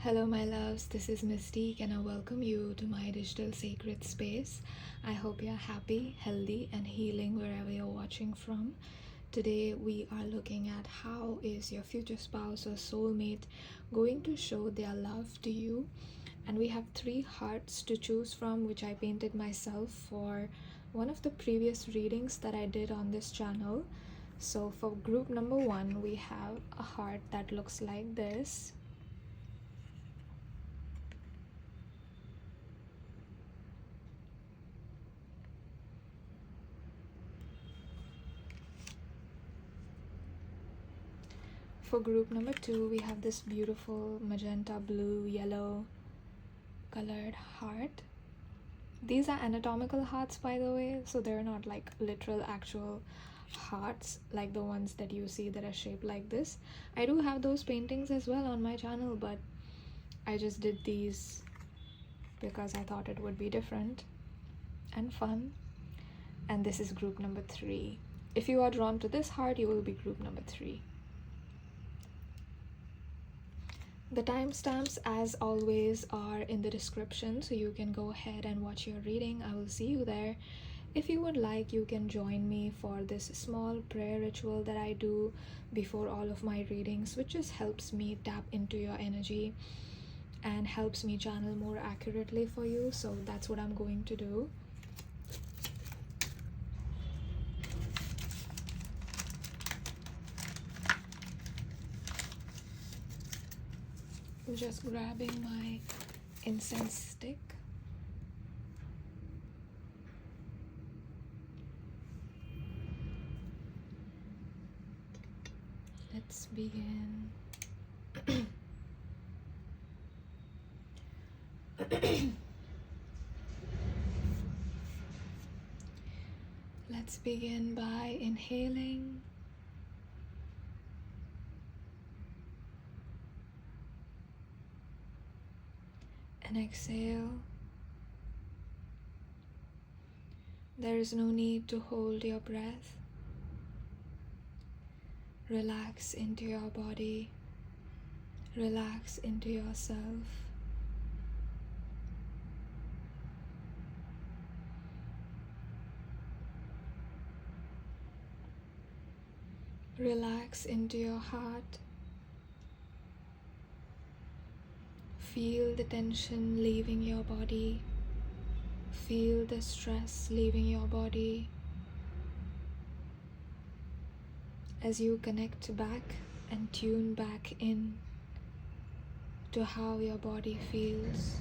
Hello my loves, this is Mystique and I welcome you to my digital sacred space. I hope you're happy, healthy and healing wherever you're watching from. Today we are looking at how is your future spouse or soulmate going to show their love to you. And we have 3 hearts to choose from, which I painted myself for one of the previous readings that I did on this channel. So for group number 1, we have a heart that looks like this. For group number 2, we have this beautiful magenta blue yellow colored heart. These are anatomical hearts, by the way, so they're not like literal actual hearts like the ones that you see that are shaped like this. I do have those paintings as well on my channel, but I just did these because I thought it would be different and fun. And this is group number 3. If you are drawn to this heart, you will be group number 3. The timestamps, as always, are in the description, so you can go ahead and watch your reading. I will see you there. If you would like, you can join me for this small prayer ritual that I do before all of my readings, which just helps me tap into your energy and helps me channel more accurately for you. So that's what I'm going to do. I'm just grabbing my incense stick. Let's begin. Let's begin by inhaling and exhale. There is no need to hold your breath. Relax into your body. Relax into yourself. Relax into your heart. Feel the tension leaving your body. Feel the stress leaving your body as you connect back and tune back in to how your body feels.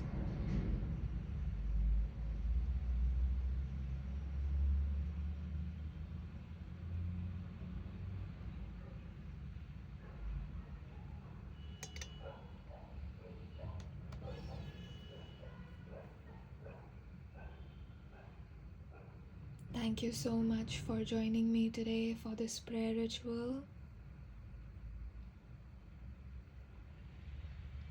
Thank you so much for joining me today for this prayer ritual.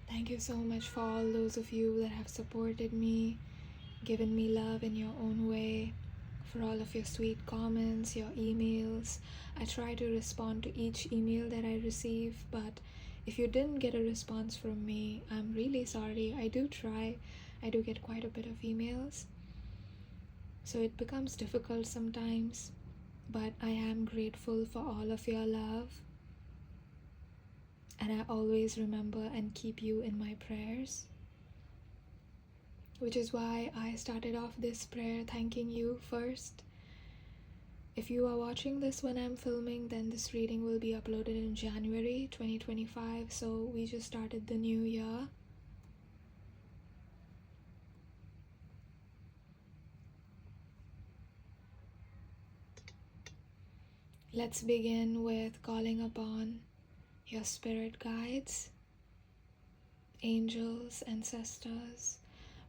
Thank you so much for all those of you that have supported me, given me love in your own way, for all of your sweet comments, your emails. I try to respond to each email that I receive, but if you didn't get a response from me, I'm really sorry. I do try. I do get quite a bit of emails. So it becomes difficult sometimes, but I am grateful for all of your love. And I always remember and keep you in my prayers, which is why I started off this prayer thanking you first. If you are watching this when I'm filming, then this reading will be uploaded in January 2025, so we just started the new year. Let's begin with calling upon your spirit guides, angels, ancestors,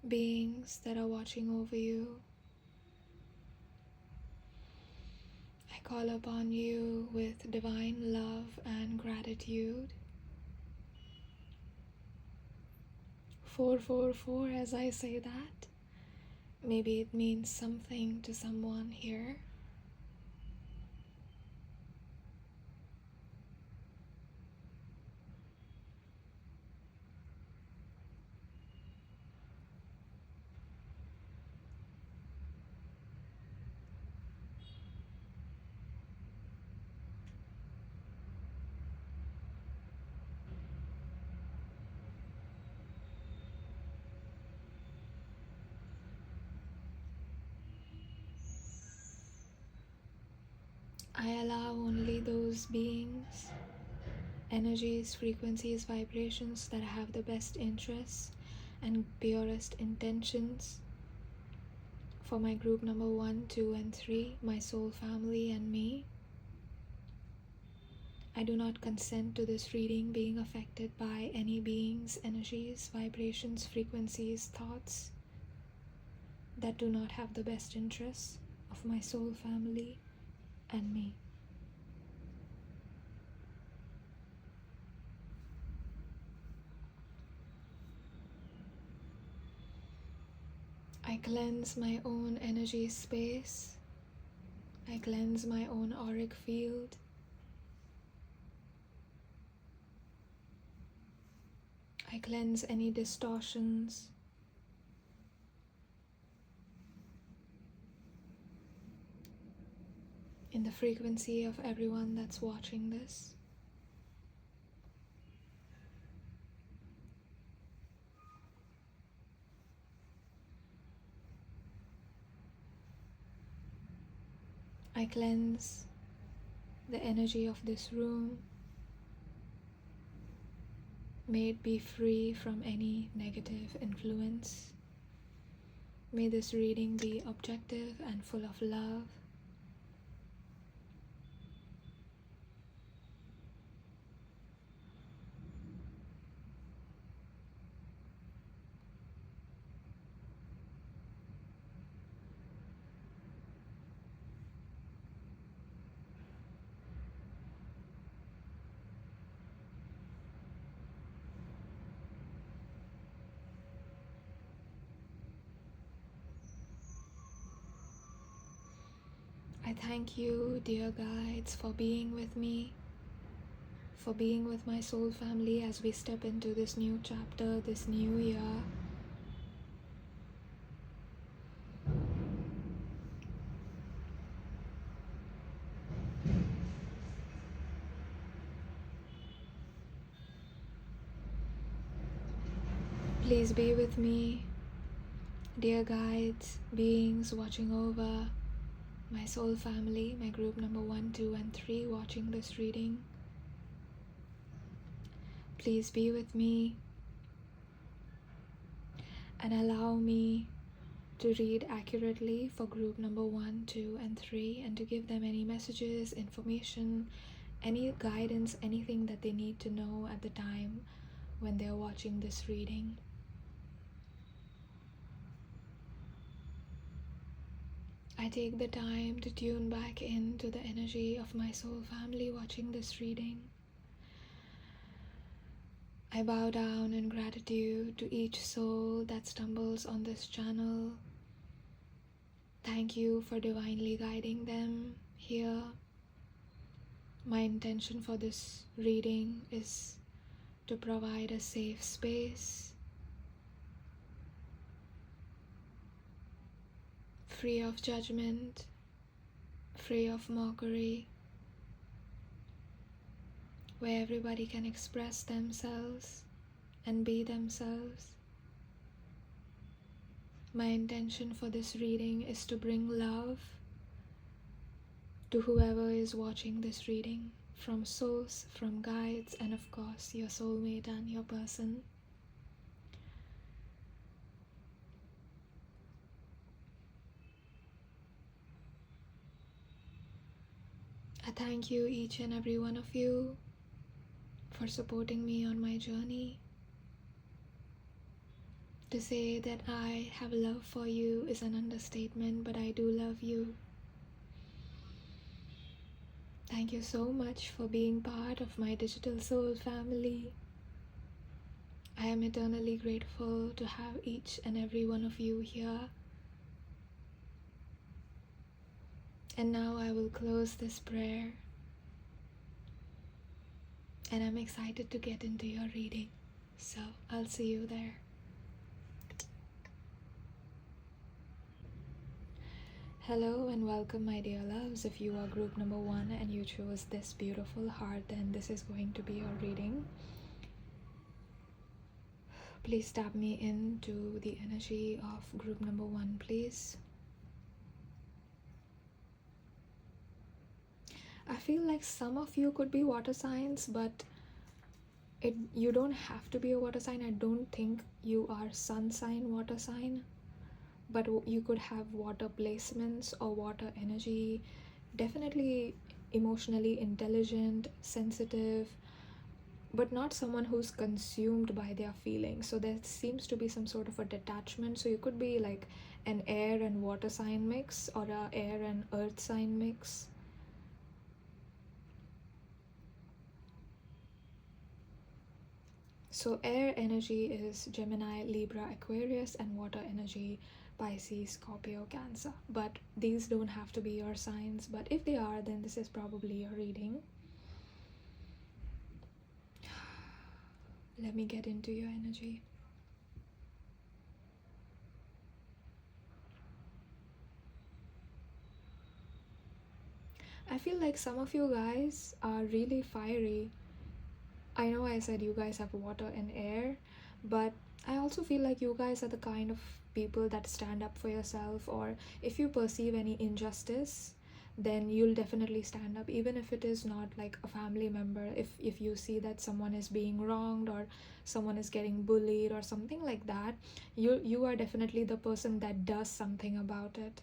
beings that are watching over you. I call upon you with divine love and gratitude. 444 as I say that. Maybe it means something to someone here. I allow only those beings, energies, frequencies, vibrations that have the best interests and purest intentions for my group number 1, 2, and 3, my soul family and me. I do not consent to this reading being affected by any beings, energies, vibrations, frequencies, thoughts that do not have the best interests of my soul family and me. I cleanse my own energy space. I cleanse my own auric field. I cleanse any distortions. In the frequency of everyone that's watching this. I cleanse the energy of this room. May it be free from any negative influence. May this reading be objective and full of love. I thank you, dear guides, for being with me, for being with my soul family as we step into this new chapter, this new year. Please be with me, dear guides, beings watching over my soul family, my group number 1, 2, and 3 watching this reading. Please be with me and allow me to read accurately for group number 1, 2, and 3 and to give them any messages, information, any guidance, anything that they need to know at the time when they're watching this reading. I take the time to tune back into the energy of my soul family watching this reading. I bow down in gratitude to each soul that stumbles on this channel. Thank you for divinely guiding them here. My intention for this reading is to provide a safe space, free of judgment, free of mockery, where everybody can express themselves and be themselves. My intention for this reading is to bring love to whoever is watching this reading, from souls, from guides, and of course your soulmate and your person. I thank you, each and every one of you, for supporting me on my journey. To say that I have love for you is an understatement, but I do love you. Thank you so much for being part of my digital soul family. I am eternally grateful to have each and every one of you here. And now I will close this prayer. And I'm excited to get into your reading. So I'll see you there. Hello and welcome, my dear loves. If you are group number 1 and you chose this beautiful heart, then this is going to be your reading. Please tap me into the energy of group number 1, please. I feel like some of you could be water signs, but you don't have to be a water sign. I don't think you are sun sign, water sign, but you could have water placements or water energy. Definitely emotionally intelligent, sensitive, but not someone who's consumed by their feelings. So there seems to be some sort of a detachment. So you could be like an air and water sign mix, or a air and earth sign mix. So air energy is Gemini, Libra, Aquarius, and water energy Pisces, Scorpio, Cancer. But these don't have to be your signs, but if they are, then this is probably your reading. Let me get into your energy. I feel like some of you guys are really fiery. I know I said you guys have water and air, but I also feel like you guys are the kind of people that stand up for yourself, or if you perceive any injustice, then you'll definitely stand up, even if it is not like a family member. If you see that someone is being wronged, or someone is getting bullied or something like that, you are definitely the person that does something about it.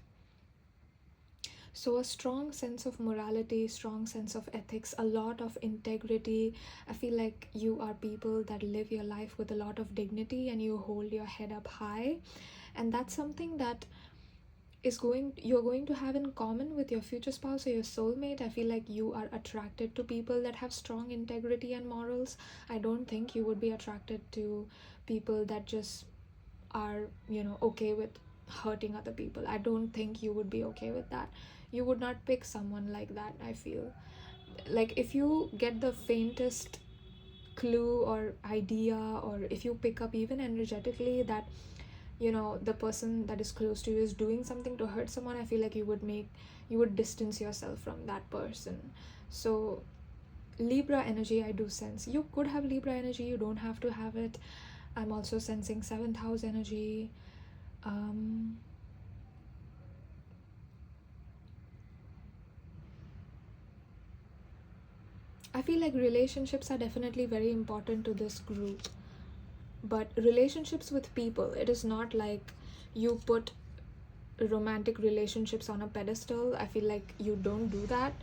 So a strong sense of morality, strong sense of ethics, a lot of integrity. I feel like you are people that live your life with a lot of dignity, and you hold your head up high, and that's something that you're going to have in common with your future spouse or your soulmate. I feel like you are attracted to people that have strong integrity and morals. I don't think you would be attracted to people that just are, okay with hurting other people. I don't think you would be okay with that. You would not pick someone like that. I feel like if you get the faintest clue or idea, or if you pick up even energetically that the person that is close to you is doing something to hurt someone, I feel like you would distance yourself from that person. So Libra energy, I do sense you could have Libra energy. You don't have to have it. I'm also sensing 7th house energy. I feel like relationships are definitely very important to this group, but relationships with people, it is not like you put romantic relationships on a pedestal. I feel like you don't do that.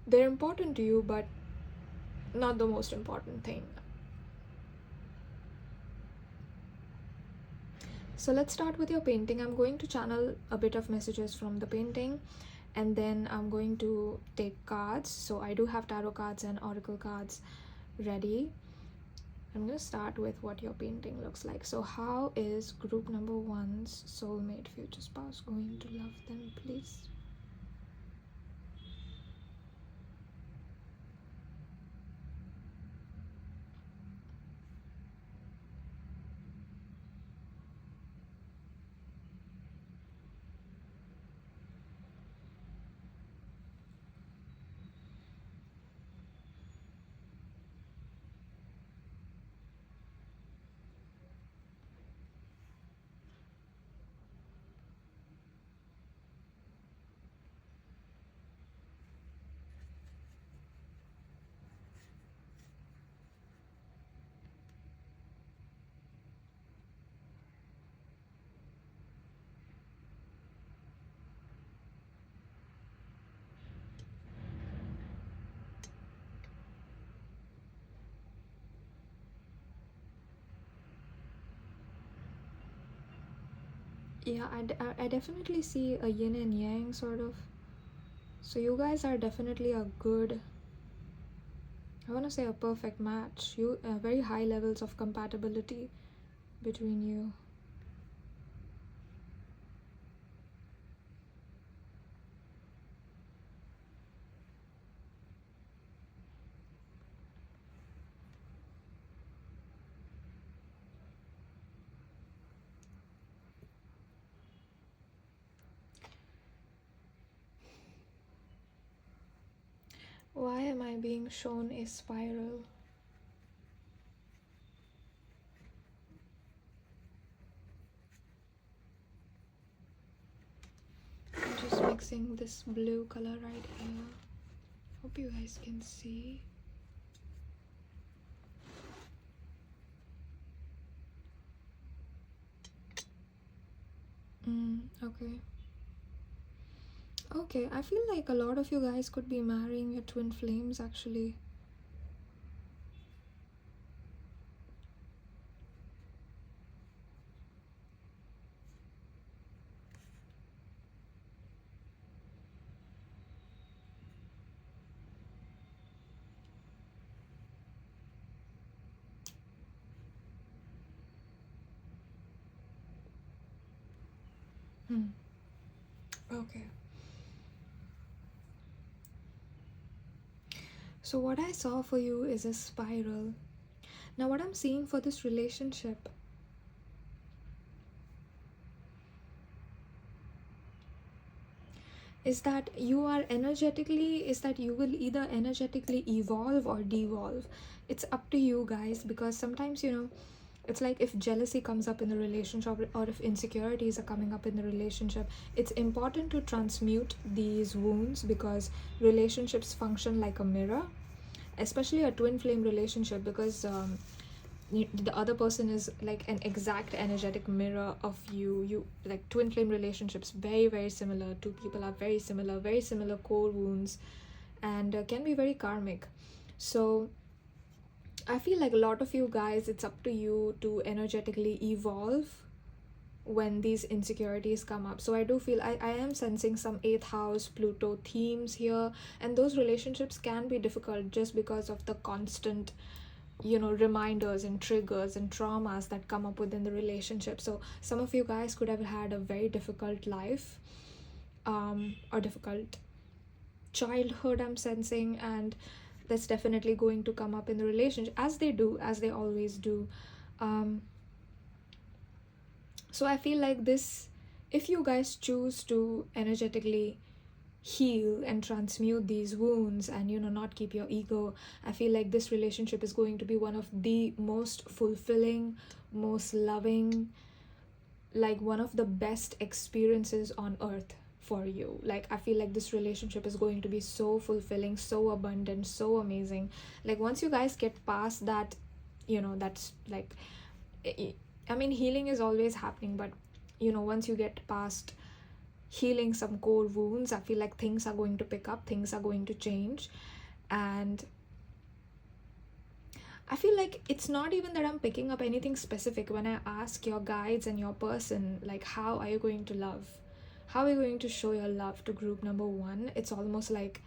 They're important to you, but not the most important thing. So let's start with your painting. I'm going to channel a bit of messages from the painting, and then I'm going to take cards. So I do have tarot cards and oracle cards ready. I'm going to start with what your painting looks like. So how is group number 1's soulmate future spouse going to love them, please? Yeah, I definitely see a yin and yang sort of. So you guys are definitely a good, I want to say a perfect match. You very high levels of compatibility between you. Why am I being shown a spiral? Just make mixing this blue color right here. Hope you guys can see. Okay. Okay, I feel like a lot of you guys could be marrying your twin flames actually. Okay. So what I saw for you is a spiral. Now what I'm seeing for this relationship is that you are you will either energetically evolve or devolve. It's up to you guys, because sometimes, you know, it's like if jealousy comes up in the relationship, or if insecurities are coming up in the relationship, it's important to transmute these wounds, because relationships function like a mirror, especially a twin flame relationship, because the other person is like an exact energetic mirror of you. Like twin flame relationships, very, very similar. Two people are very similar core wounds, and can be very karmic. So I feel like a lot of you guys, it's up to you to energetically evolve when these insecurities come up. So I do feel I am sensing some 8th house Pluto themes here, and those relationships can be difficult just because of the constant, you know, reminders and triggers and traumas that come up within the relationship. So some of you guys could have had a very difficult life, or difficult childhood, I'm sensing, and that's definitely going to come up in the relationship, as they always do. So I feel like this, if you guys choose to energetically heal and transmute these wounds, and, you know, not keep your ego, I feel like this relationship is going to be one of the most fulfilling, most loving, like one of the best experiences on earth for you. Like I feel like this relationship is going to be so fulfilling, so abundant, so amazing. Like once you guys get past that, you know, that's like, I mean, healing is always happening, but, you know, once you get past healing some core wounds, I feel like things are going to pick up, things are going to change. And I feel like it's not even that I'm picking up anything specific when I ask your guides and your person, like, how are you going to love? How are you going to show your love to group number 1? It's almost like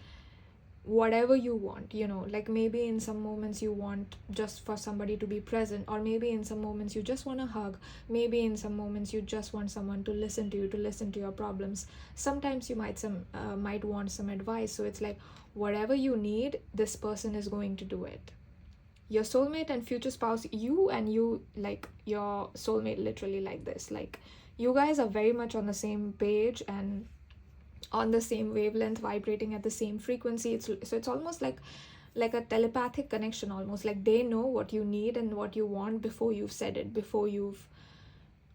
whatever you want, you know, like maybe in some moments you want just for somebody to be present, or maybe in some moments you just want a hug, maybe in some moments you just want someone to listen to you, to listen to your problems. Sometimes you might want some advice. So it's like whatever you need, this person is going to do it. Your soulmate and future spouse, you, like your soulmate, literally like this, like you guys are very much on the same page and on the same wavelength, vibrating at the same frequency. It's almost like a telepathic connection, almost like they know what you need and what you want before you've said it, before you've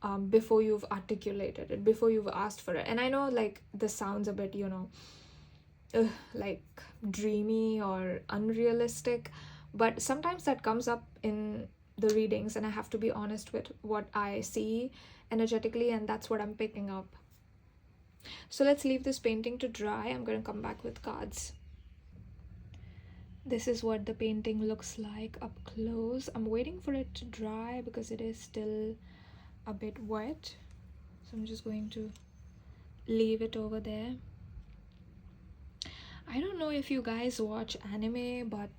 articulated it, before you've asked for it. And I know, like, this sounds a bit, you know, like dreamy or unrealistic, but sometimes that comes up in the readings, and I have to be honest with what I see energetically, and that's what I'm picking up. So let's leave this painting to dry. I'm going to come back with cards. This is what the painting looks like up close. I'm waiting for it to dry because it is still a bit wet. So I'm just going to leave it over there. I don't know if you guys watch anime, but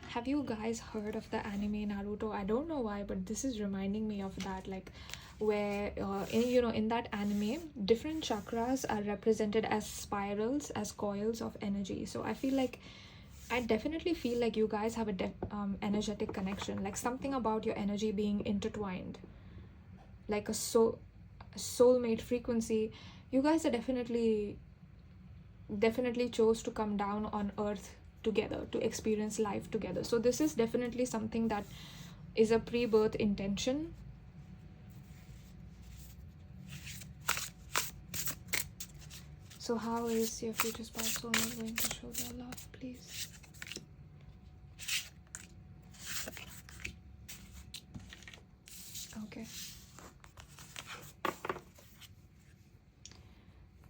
have you guys heard of the anime Naruto? I don't know why, but this is reminding me of that, like where in that anime, different chakras are represented as spirals, as coils of energy. So I definitely feel like you guys have a energetic connection, like something about your energy being intertwined, like a soulmate frequency. You guys are definitely chose to come down on earth together, to experience life together. So this is definitely something that is a pre-birth intention. So how is your future spouse soulmate going to show their love, please? Okay.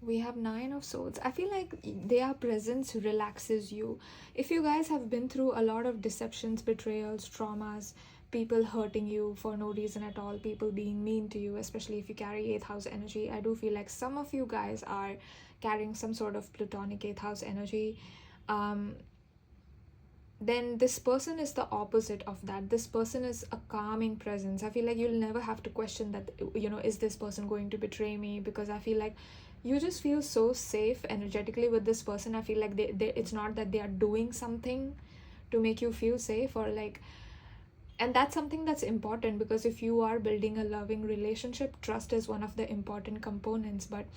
We have 9 of Swords. I feel like their presence relaxes you. If you guys have been through a lot of deceptions, betrayals, traumas, people hurting you for no reason at all, people being mean to you, especially if you carry 8th house energy, I do feel like some of you guys are carrying some sort of platonic 8th house energy. Then this person is the opposite of that. This person is a calming presence. I feel like you'll never have to question that, is this person going to betray me? Because I feel like you just feel so safe energetically with this person. I feel like it's not that they are doing something to make you feel safe, or like, and that's something that's important, because if you are building a loving relationship, trust is one of the important components. But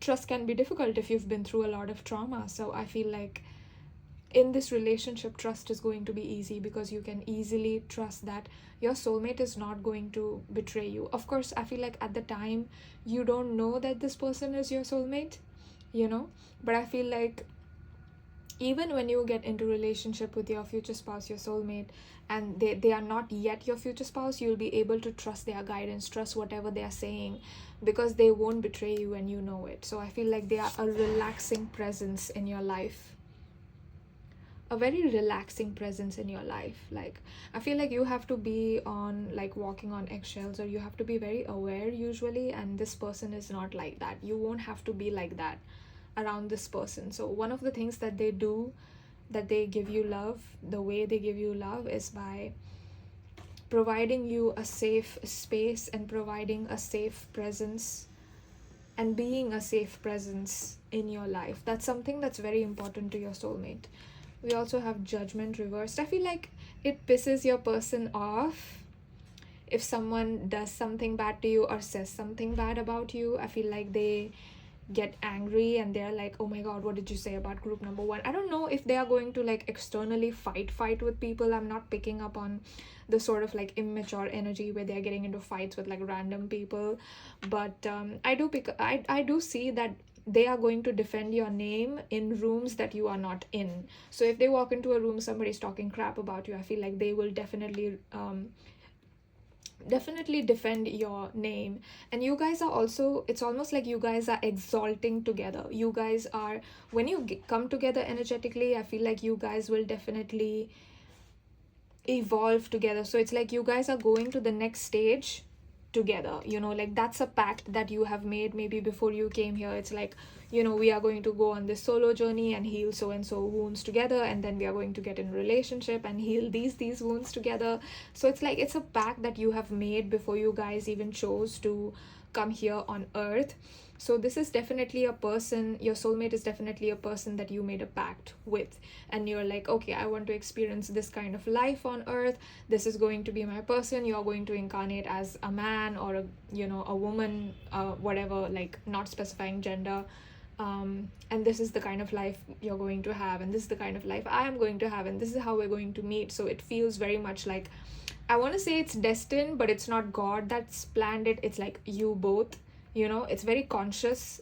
trust can be difficult if you've been through a lot of trauma. So I feel like in this relationship, trust is going to be easy, because you can easily trust that your soulmate is not going to betray you. Of course, I feel like at the time you don't know that this person is your soulmate, but I feel like even when you get into relationship with your future spouse, your soulmate, and they are not yet your future spouse, you'll be able to trust their guidance, trust whatever they are saying, because they won't betray you and you know it. So I feel like they are a relaxing presence in your life. A very relaxing presence in your life. Like, I feel like you have to be on, like, walking on eggshells, or you have to be very aware usually, and this person is not like that. You won't have to be like that around this person. So one of the things that they do, that they give you love, the way they give you love is by providing you a safe space and providing a safe presence and being a safe presence in your life. That's something that's very important to your soulmate. We also have Judgment reversed. I feel like it pisses your person off if someone does something bad to you or says something bad about you. I feel like they get angry and they're like, oh my god, what did you say about group number 1? I don't know if they are going to like externally fight with people. I'm not picking up on the sort of like immature energy where they're getting into fights with like random people, but I do see that they are going to defend your name in rooms that you are not in. So if they walk into a room, somebody's talking crap about you, I feel like they will definitely defend your name. And you guys are also, it's almost like you guys are exalting together. You guys are, when you come together energetically, I feel like you guys will definitely evolve together. So it's like you guys are going to the next stage together, like that's a pact that you have made maybe before you came here. It's like, we are going to go on this solo journey and heal so and so wounds together, and then we are going to get in a relationship and heal these wounds together. So it's like it's a pact that you have made before you guys even chose to come here on earth. So this is definitely a person, your soulmate is definitely a person that you made a pact with, and you're like, okay, I want to experience this kind of life on earth. This is going to be my person. You're going to incarnate as a man or a woman, whatever, like not specifying gender. And this is the kind of life you're going to have, and this is the kind of life I am going to have, and this is how we're going to meet. So it feels very much like, I want to say it's destined, but it's not God that's planned it. It's like you both, it's very conscious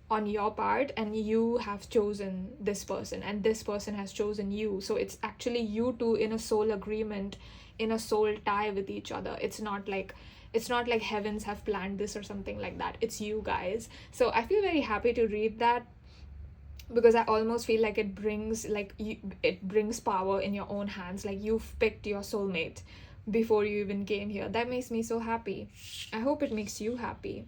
on your part, and you have chosen this person and this person has chosen you. So it's actually you two in a soul agreement, in a soul tie with each other. It's not like heavens have planned this or something like that. It's you guys. So I feel very happy to read that, because I almost feel like it brings power in your own hands. Like you've picked your soulmate before you even came here. That makes me so happy. I hope it makes you happy.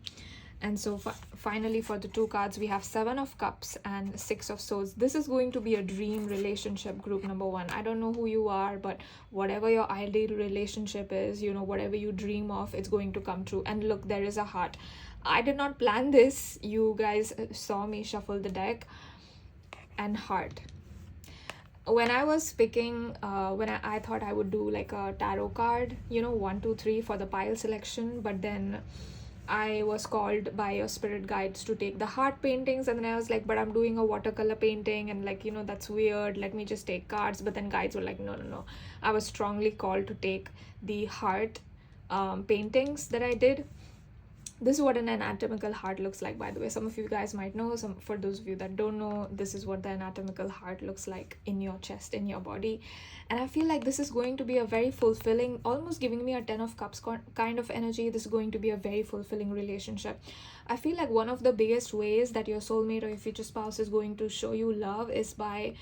And so finally, for the 2 cards, we have 7 of Cups and 6 of Swords. This is going to be a dream relationship, group number 1. I don't know who you are, but whatever your ideal relationship is, whatever you dream of, it's going to come true. And look, there is a heart. I did not plan this. You guys saw me shuffle the deck, and heart. When I was picking, I thought I would do like a tarot card, 1, 2, 3 for the pile selection, but then I was called by your spirit guides to take the heart paintings, and then I was like, but I'm doing a watercolor painting, and like, that's weird, let me just take cards. But then guides were like, no. I was strongly called to take the heart paintings that I did. This is what an anatomical heart looks like, by the way. Some of you guys might know. Some, for those of you that don't know, this is what the anatomical heart looks like in your chest, in your body. And I feel like this is going to be a very fulfilling, almost giving me a 10 of cups kind of energy. This is going to be a very fulfilling relationship. I feel like one of the biggest ways that your soulmate or your future spouse is going to show you love is by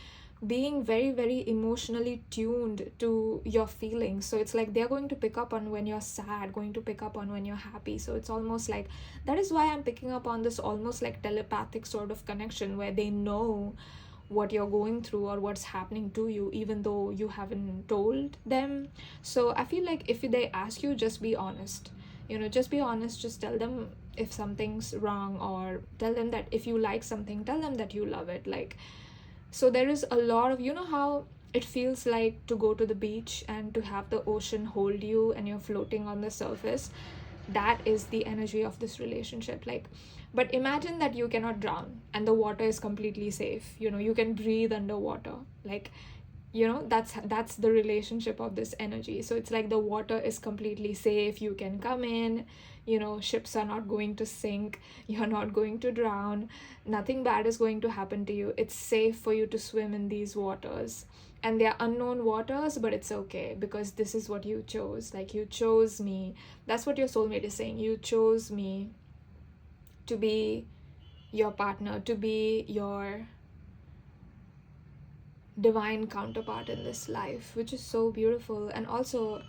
being very, very emotionally tuned to your feelings. So it's like they're going to pick up on when you're sad, going to pick up on when you're happy. So it's almost like, that is why I'm picking up on this almost like telepathic sort of connection, where they know what you're going through or what's happening to you, even though you haven't told them. So I feel like if they ask you, just be honest. Just be honest. Just tell them if something's wrong, or tell them that if you like something, tell them that you love it. Like, so there is a lot of, how it feels like to go to the beach and to have the ocean hold you and you're floating on the surface. That is the energy of this relationship. Like, but imagine that you cannot drown and the water is completely safe. You can breathe underwater. Like, that's the relationship of this energy. So it's like the water is completely safe. You can come in, ships are not going to sink, you're not going to drown, nothing bad is going to happen to you. It's safe for you to swim in these waters, and they're unknown waters, but it's okay, because this is what you chose. Like, you chose me. That's what your soulmate is saying. You chose me to be your partner, to be your divine counterpart in this life, which is so beautiful. And also,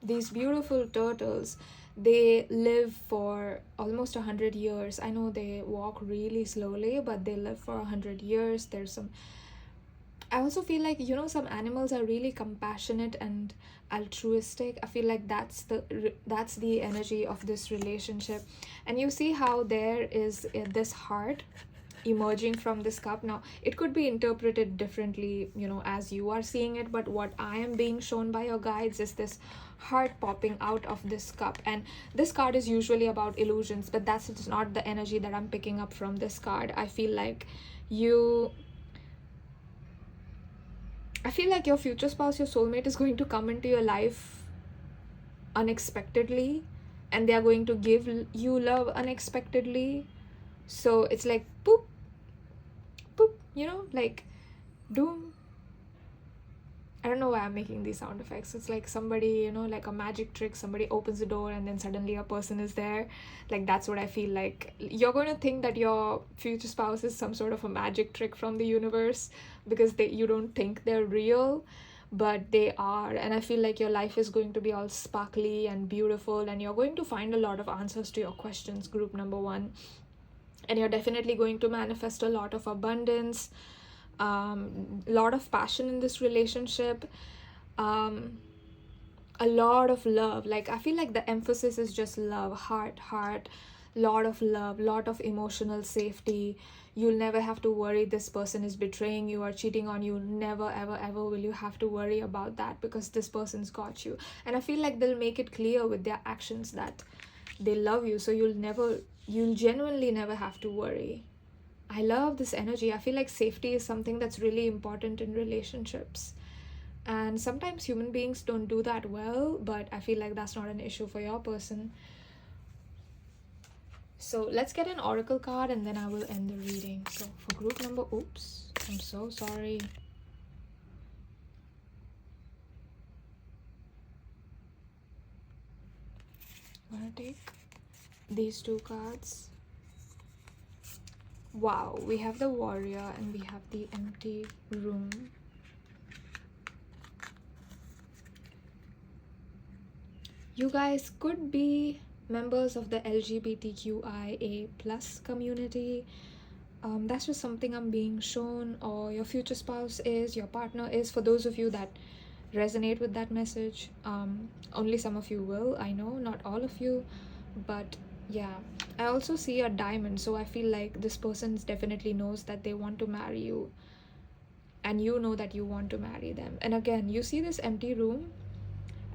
these beautiful turtles, they live for almost 100 years. I know they walk really slowly, but they live for 100 years. I also feel like, some animals are really compassionate and altruistic. I feel like that's the energy of this relationship. And you see how there is this heart emerging from this cup. Now, it could be interpreted differently, as you are seeing it, but what I am being shown by your guides is this heart popping out of this cup. And this card is usually about illusions, but that's just not the energy that I'm picking up from this card. I feel like your future spouse, your soulmate, is going to come into your life unexpectedly, and they are going to give you love unexpectedly. So it's like boop, boop, like doom. I don't know why I'm making these sound effects. It's like somebody, like a magic trick. Somebody opens the door and then suddenly a person is there. Like, that's what I feel like. You're going to think that your future spouse is some sort of a magic trick from the universe, because you don't think they're real, but they are. And I feel like your life is going to be all sparkly and beautiful, and you're going to find a lot of answers to your questions, group number 1. And you're definitely going to manifest a lot of abundance, lot of passion in this relationship, a lot of love. Like, I feel like the emphasis is just love, heart, lot of love, lot of emotional safety. You'll never have to worry this person is betraying you or cheating on you. Never, ever, ever will you have to worry about that, because this person's got you. And I feel like they'll make it clear with their actions that they love you, so you'll genuinely never have to worry. I love this energy. I feel like safety is something that's really important in relationships. And sometimes human beings don't do that well, but I feel like that's not an issue for your person. So let's get an oracle card and then I will end the reading. So for group number, oops, I'm so sorry. I'm gonna take these 2 cards. Wow, we have the warrior and we have the empty room. You guys could be members of the LGBTQIA+ community. That's just something I'm being shown, or your future spouse is, your partner is. For those of you that resonate with that message, only some of you will, I know, not all of you, but yeah. I also see a diamond, so I feel like this person definitely knows that they want to marry you, and you know that you want to marry them. And again, you see this empty room.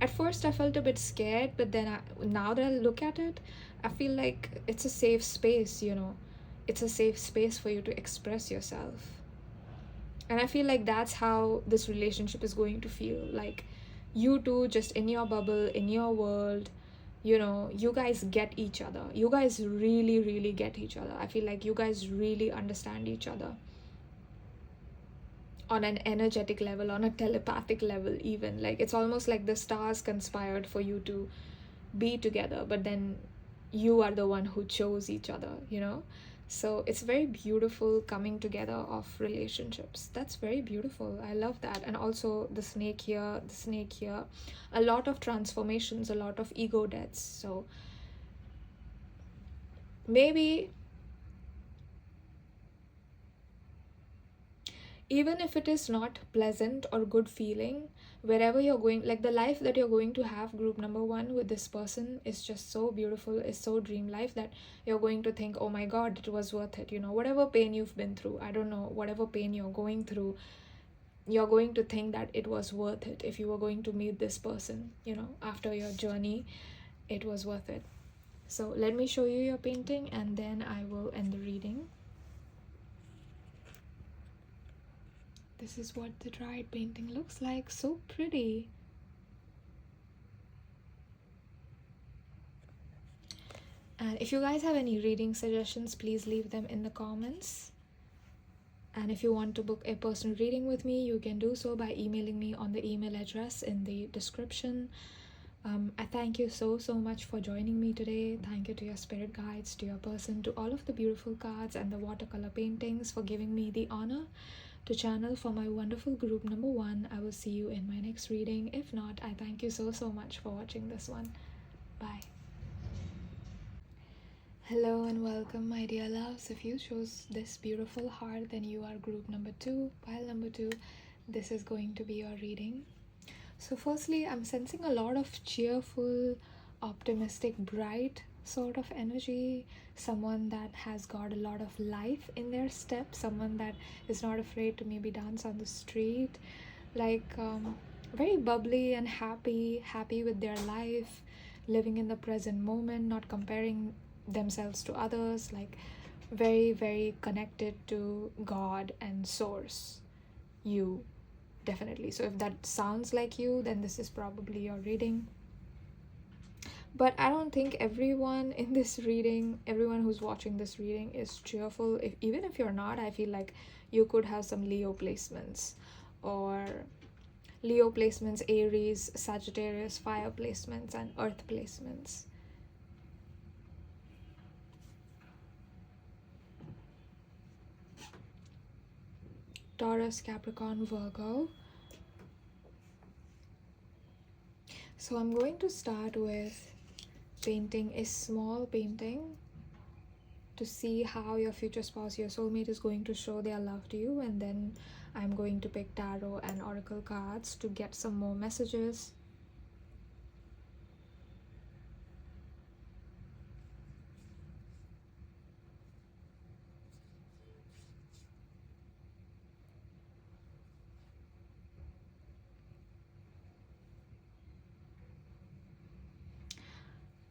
At first I felt a bit scared, but then now that I look at it, I feel like it's a safe space, it's a safe space for you to express yourself. And I feel like that's how this relationship is going to feel. Like, you two just in your bubble, in your world, you know, you guys get each other. You guys really, really get each other. I feel like you guys really understand each other on an energetic level, on a telepathic level even. Like, it's almost like the stars conspired for you to be together, but then you are the one who chose each other, you know. So it's very beautiful coming together of relationships. That's very beautiful. I love that. And also the snake here, a lot of transformations, a lot of ego deaths. So maybe even if it is not pleasant or good feeling, wherever you're going, like the life that you're going to have, group number one, with this person is just so beautiful, is so dream life, that you're going to think, oh my god, it was worth it. You know, whatever pain you've been through, I don't know, whatever pain you're going through, you're going to think that it was worth it. If you were going to meet this person, you know, after your journey, it was worth it. So let me show you your painting and then I will end the reading. This is what the dried painting looks like. So pretty. And if you guys have any reading suggestions, please leave them in the comments. And if you want to book a personal reading with me, you can do so by emailing me on the email address in the description. I thank you so much for joining me today. Thank you to your spirit guides, to your person, to all of the beautiful cards and the watercolor paintings for giving me the honor to channel for my wonderful group number one. I will see you in my next reading. If not, I thank you so much for watching this one. Bye. Hello and welcome, my dear loves. If you chose this beautiful heart, then you are group number two. Pile number two, this is going to be your reading. So firstly, I'm sensing a lot of cheerful, optimistic, bright sort of energy. Someone that has got a lot of life in their step. Someone that is not afraid to maybe dance on the street. Like very bubbly and happy with their life. Living in the present moment, not comparing themselves to others. Like very connected to God and Source. You. Definitely. So if that sounds like you, then this is probably your reading. But I don't think everyone in this reading, everyone who's watching this reading is cheerful. Even if you're not, I feel like you could have some Leo placements, or Leo placements, Aries, Sagittarius, fire placements, and earth placements. Taurus, Capricorn, Virgo. So I'm going to start with painting a small painting to see how your future spouse, your soulmate, is going to show their love to you, and then I'm going to pick tarot and oracle cards to get some more messages.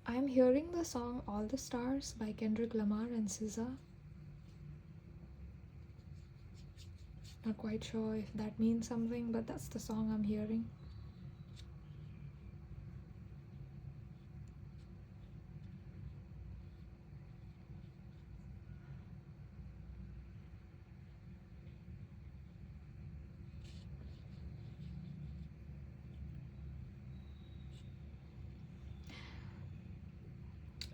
I'm hearing the song All the Stars by Kendrick Lamar and SZA. Not quite sure if that means something, but that's the song I'm hearing.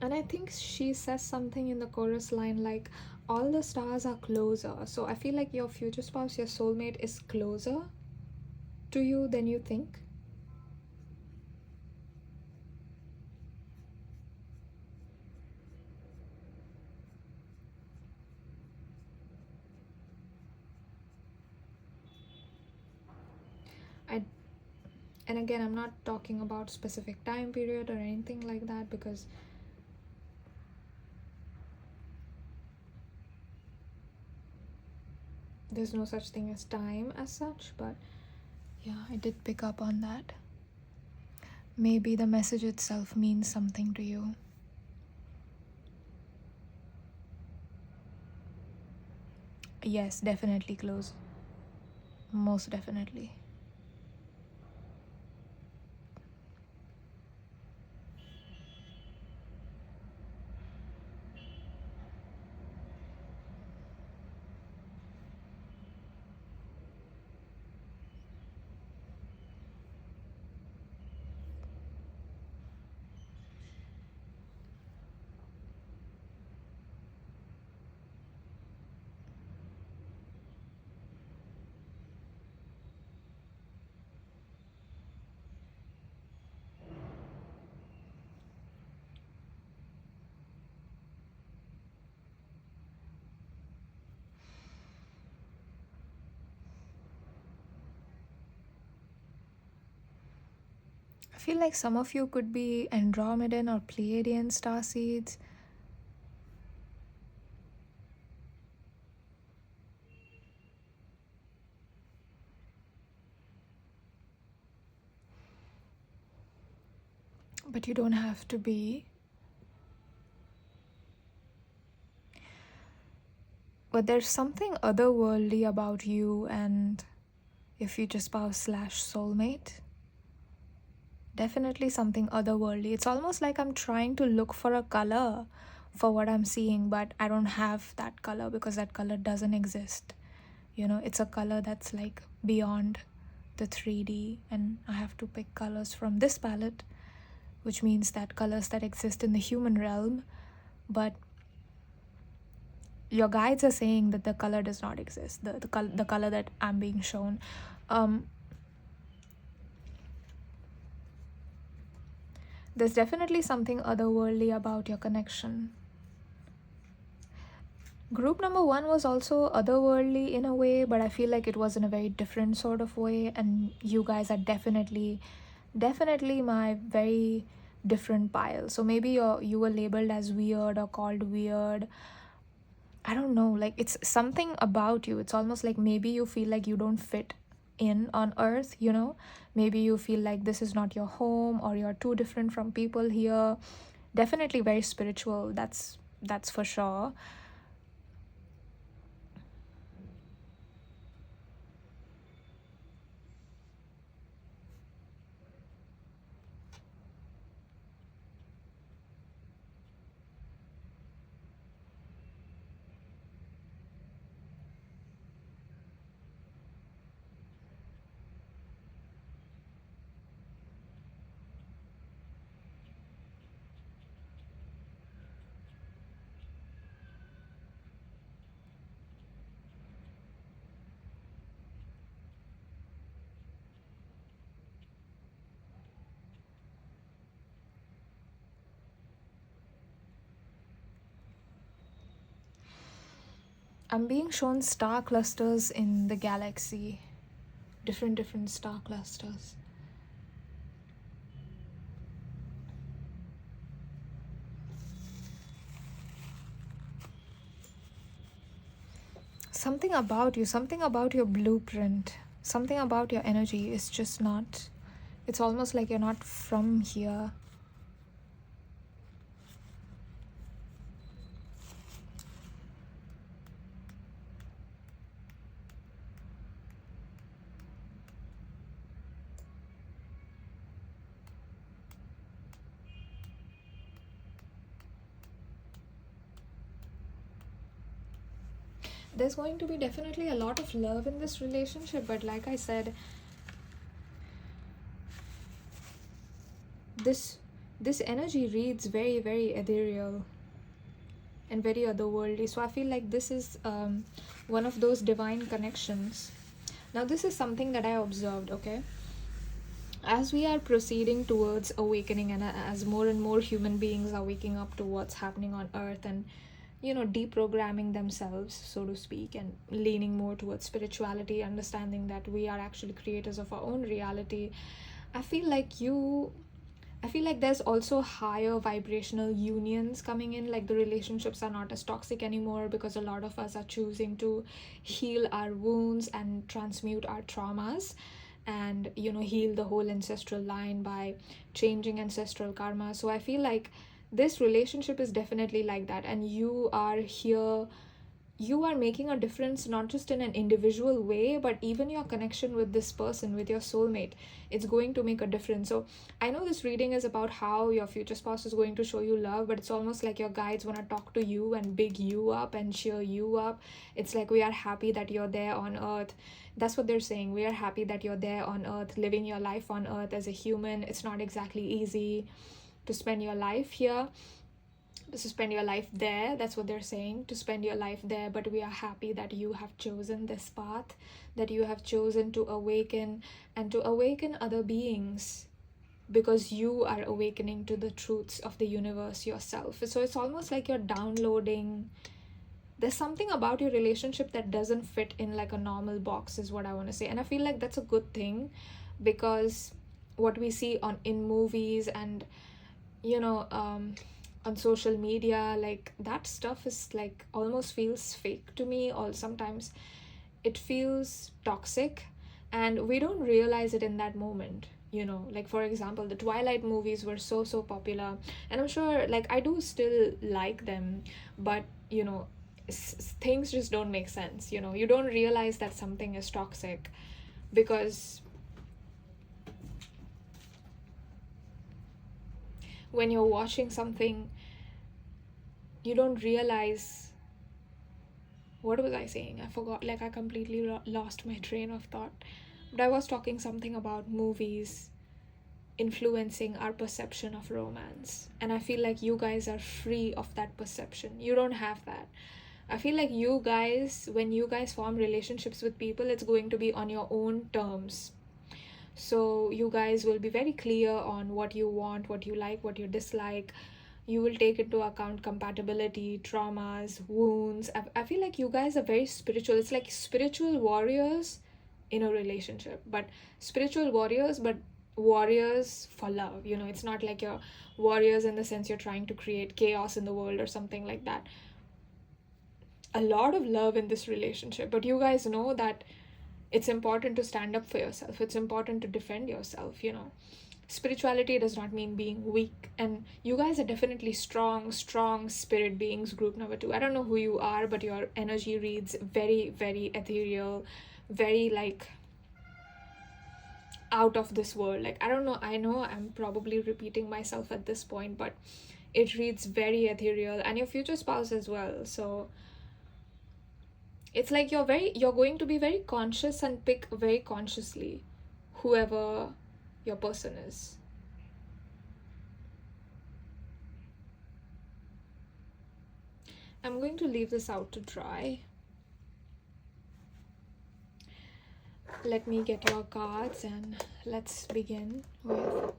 And I think she says something in the chorus line like, all the stars are closer. So I feel like your future spouse, your soulmate, is closer to you than you think. And again, I'm not talking about specific time period or anything like that, because there's no such thing as time as such. But yeah, I did pick up on that. Maybe the message itself means something to you. Yes, definitely close. Most definitely. feel like some of you could be Andromedan or Pleiadian starseeds. But you don't have to be. But there's something otherworldly about you and your future spouse / soulmate. Definitely something otherworldly. It's almost like I'm trying to look for a color for what I'm seeing, but I don't have that color because that color doesn't exist. You know, it's a color that's like beyond the 3D, and I have to pick colors from this palette, which means that colors that exist in the human realm, but your guides are saying that the color does not exist, the color that I'm being shown. There's definitely something otherworldly about your connection. Group number 1 was also otherworldly in a way, but I feel like it was in a very different sort of way, and you guys are definitely my very different pile. So maybe you were labeled as weird or called weird. I don't know, like it's something about you. It's almost like maybe you feel like you don't fit in on earth, you know? Maybe you feel like this is not your home, or you're too different from people here. Definitely very spiritual, that's for sure. I'm being shown star clusters in the galaxy. Different star clusters. Something about you, something about your blueprint, something about your energy is just not, it's almost like you're not from here. There's going to be definitely a lot of love in this relationship, but like I said, this energy reads very ethereal and very otherworldly. So I feel like this is one of those divine connections. Now this is something that I observed, okay? As we are proceeding towards awakening, and as more and more human beings are waking up to what's happening on earth, and you know, deprogramming themselves, so to speak, and leaning more towards spirituality, understanding that we are actually creators of our own reality, I feel like there's also higher vibrational unions coming in. Like the relationships are not as toxic anymore because a lot of us are choosing to heal our wounds and transmute our traumas, and you know, heal the whole ancestral line by changing ancestral karma. So I feel like this relationship is definitely like that, and you are here, you are making a difference, not just in an individual way, but even your connection with this person, with your soulmate, it's going to make a difference. So I know this reading is about how your future spouse is going to show you love, but it's almost like your guides want to talk to you and big you up and cheer you up. It's like, we are happy that you're there on earth. That's what they're saying. We are happy that you're there on earth, living your life on earth as a human. It's not exactly easy to spend your life here, to spend your life there. That's what they're saying, to spend your life there. But we are happy that you have chosen this path, that you have chosen to awaken and to awaken other beings, because you are awakening to the truths of the universe yourself. So it's almost like you're downloading. There's something about your relationship that doesn't fit in like a normal box, is what I want to say. And I feel like that's a good thing, because what we see in movies and on social media, like that stuff is like almost feels fake to me, or sometimes it feels toxic, and we don't realize it in that moment. Like for example, the Twilight movies were so popular, and I'm sure like I do still like them, but things just don't make sense. You don't realize that something is toxic because when you're watching something, you don't realize. What was I saying? I forgot. Like I completely lost my train of thought. But I was talking something about movies influencing our perception of romance. And I feel like you guys are free of that perception. You don't have that. I feel like you guys, when you guys form relationships with people, it's going to be on your own terms. So you guys will be very clear on what you want, what you like, what you dislike. You will take into account compatibility, traumas, wounds. I feel like you guys are very spiritual. It's like spiritual warriors in a relationship, but spiritual warriors, but warriors for love. It's not like you're warriors in the sense you're trying to create chaos in the world or something like that. A lot of love in this relationship, but you guys know that it's important to stand up for yourself. It's important to defend yourself. Spirituality does not mean being weak, and you guys are definitely strong spirit beings, group number 2. I don't know who you are, but your energy reads very, very ethereal, very like out of this world. Like I don't know, I know I'm probably repeating myself at this point, but it reads very ethereal, and your future spouse as well. So it's like you're going to be very conscious and pick very consciously whoever your person is. I'm going to leave this out to dry. Let me get your cards and let's begin with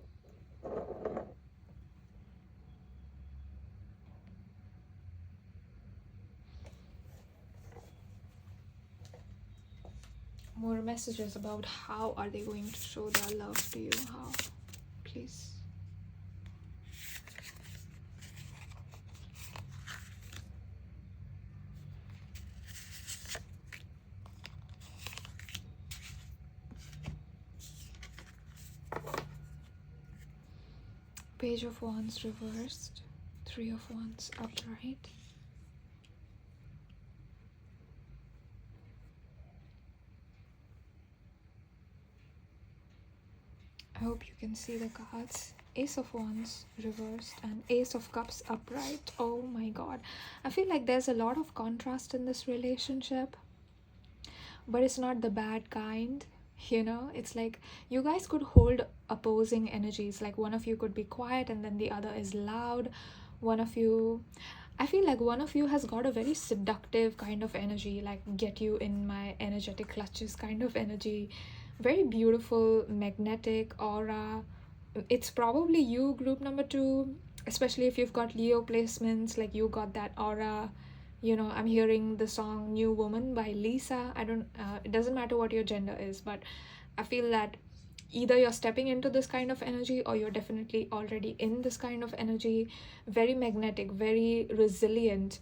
more messages about how are they going to show their love to you. How, please. Page of Wands reversed, 3 of Wands upright. I hope you can see the cards. Ace of Wands reversed and Ace of Cups upright. Oh my god. I feel like there's a lot of contrast in this relationship, but it's not the bad kind. It's like you guys could hold opposing energies. Like one of you could be quiet and then the other is loud. I feel like one of you has got a very seductive kind of energy, like get you in my energetic clutches kind of energy. Very beautiful, magnetic aura. It's probably you, group number 2, especially if you've got Leo placements, like you got that aura. I'm hearing the song New Woman by Lisa. It doesn't matter what your gender is, but I feel that either you're stepping into this kind of energy or you're definitely already in this kind of energy. Very magnetic, very resilient,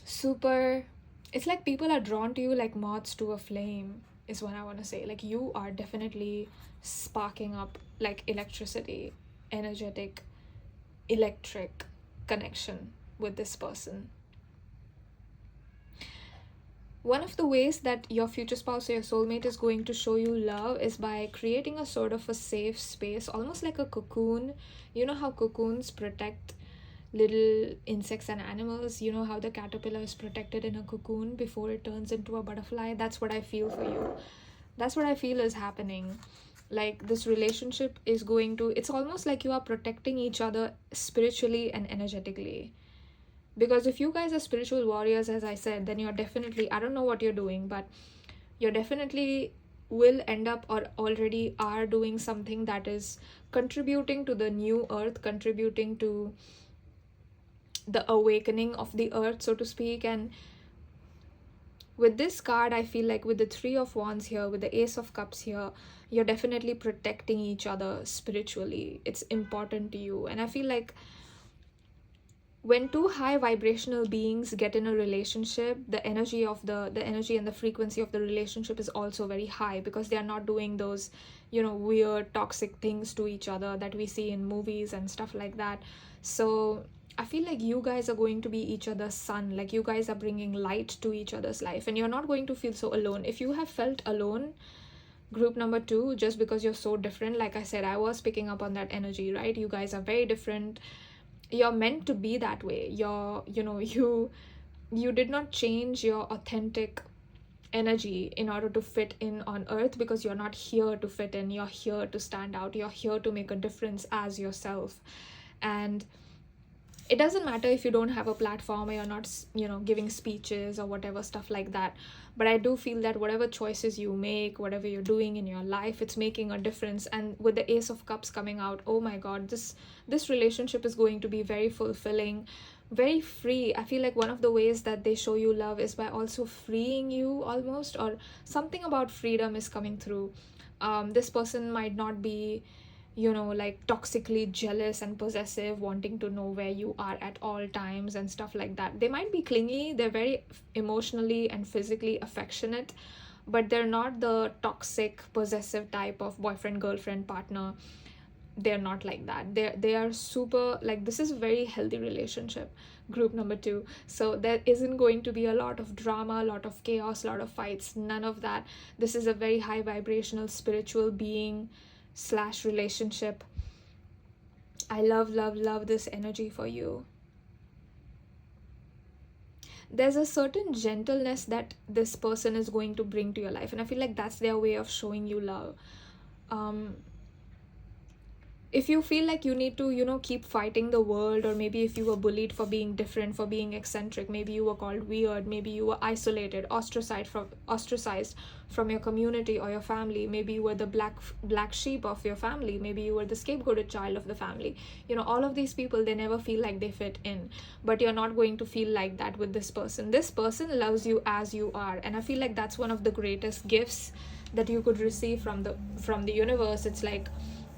super. It's like people are drawn to you like moths to a flame, is what I want to say. Like you are definitely sparking up like electricity, energetic, electric connection with this person. One of the ways that your future spouse or your soulmate is going to show you love is by creating a sort of a safe space, almost like a cocoon. You know how cocoons protect little insects and animals? You know how the caterpillar is protected in a cocoon before it turns into a butterfly? That's what I feel for you. That's what I feel is happening. Like this relationship is going to, it's almost like you are protecting each other spiritually and energetically. Because if you guys are spiritual warriors, as I said, then you're definitely, I don't know what you're doing, but you're definitely will end up or already are doing something that is contributing to the new earth, contributing to the awakening of the earth, so to speak. And with this card, I feel like with the Three of Wands here, with the Ace of Cups here, you're definitely protecting each other spiritually. It's important to you. And I feel like when two high vibrational beings get in a relationship, the energy and the frequency of the relationship is also very high, because they are not doing those, you know, weird toxic things to each other that we see in movies and stuff like that. So I feel like you guys are going to be each other's sun. Like, you guys are bringing light to each other's life, and you're not going to feel so alone. If you have felt alone, group number 2, just because you're so different, like I said, I was picking up on that energy, right? You guys are very different. You're meant to be that way. You did not change your authentic energy in order to fit in on earth, because you're not here to fit in. You're here to stand out. You're here to make a difference as yourself. And it doesn't matter if you don't have a platform, or you're not, you know, giving speeches or whatever stuff like that. But I do feel that whatever choices you make, whatever you're doing in your life, it's making a difference. And with the Ace of Cups coming out, oh my god, this relationship is going to be very fulfilling, very free. I feel like one of the ways that they show you love is by also freeing you almost, or something about freedom is coming through. This person might not be, you know, like toxically jealous and possessive, wanting to know where you are at all times and stuff like that. They might be clingy, they're very emotionally and physically affectionate, but they're not the toxic, possessive type of boyfriend, girlfriend, partner. They're not like that. They are super, like, this is a very healthy relationship, group number 2. So there isn't going to be a lot of drama, a lot of chaos, a lot of fights, none of that. This is a very high vibrational spiritual being / relationship. I love this energy for you. There's a certain gentleness that this person is going to bring to your life, and I feel like that's their way of showing you love. If you feel like you need to, you know, keep fighting the world, or maybe if you were bullied for being different, for being eccentric, maybe you were called weird, maybe you were isolated, ostracized from your community or your family, maybe you were the black sheep of your family, maybe you were the scapegoated child of the family, you know, all of these people, they never feel like they fit in. But you're not going to feel like that with this person. This person loves you as you are, and I feel like that's one of the greatest gifts that you could receive from the universe. It's like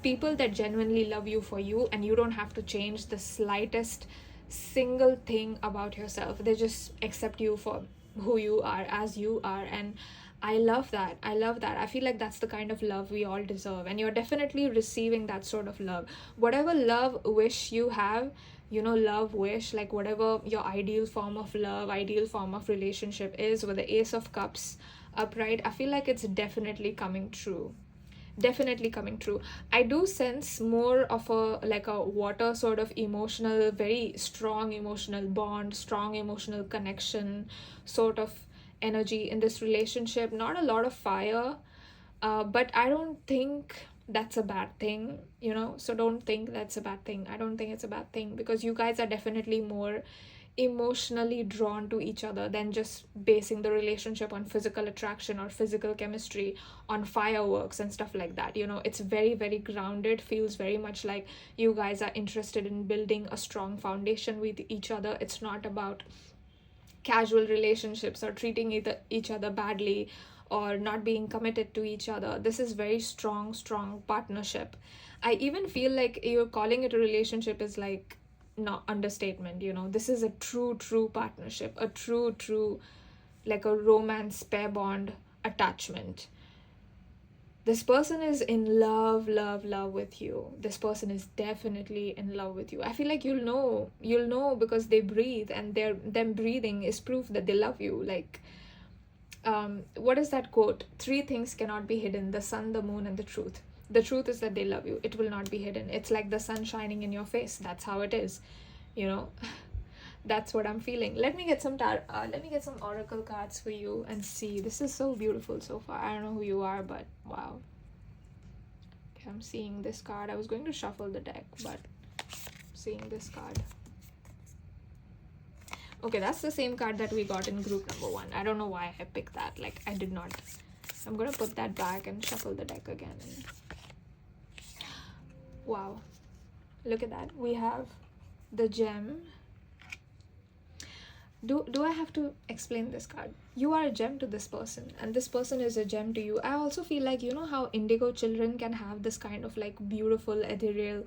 people that genuinely love you for you, and you don't have to change the slightest single thing about yourself. They just accept you for who you are, as you are. And I love that. I feel like that's the kind of love we all deserve, and you're definitely receiving that sort of love. Whatever love wish you have, you know, love wish, like whatever your ideal form of love, ideal form of relationship is, with the Ace of Cups upright, I feel like it's definitely coming true. I do sense more of a water sort of emotional, very strong emotional bond, strong emotional connection sort of energy in this relationship. Not a lot of fire, but I don't think that's a bad thing, you know. So don't think that's a bad thing. I don't think it's a bad thing, because you guys are definitely more emotionally drawn to each other than just basing the relationship on physical attraction or physical chemistry, on fireworks and stuff like that. You know, it's very, very grounded, feels very much like you guys are interested in building a strong foundation with each other. It's not about casual relationships or treating each other badly or not being committed to each other. This is very strong partnership. I even feel like you're calling it a relationship is like not understatement, you know. This is a true partnership, a true like a romance pair bond attachment. This person is in love with you. This person is definitely in love with you. I feel like you'll know because they breathe, and them breathing is proof that they love you. Like, what is that quote? 3 things cannot be hidden: the sun, the moon, and the truth. The truth is that they love you. It will not be hidden. It's like the sun shining in your face. That's how it is, you know. That's what I'm feeling. Let me get some oracle cards for you and see. This is so beautiful so far. I don't know who you are, but wow. Okay, I'm seeing this card. I was going to shuffle the deck, but I'm seeing this card. Okay, that's the same card that we got in group number 1. I don't know why I picked that. Like, I did not. I'm gonna put that back and shuffle the deck again. Wow, look at that. We have the gem. do I have to explain this card? You are a gem to this person, and this person is a gem to you. I also feel like, you know how indigo children can have this kind of like beautiful ethereal,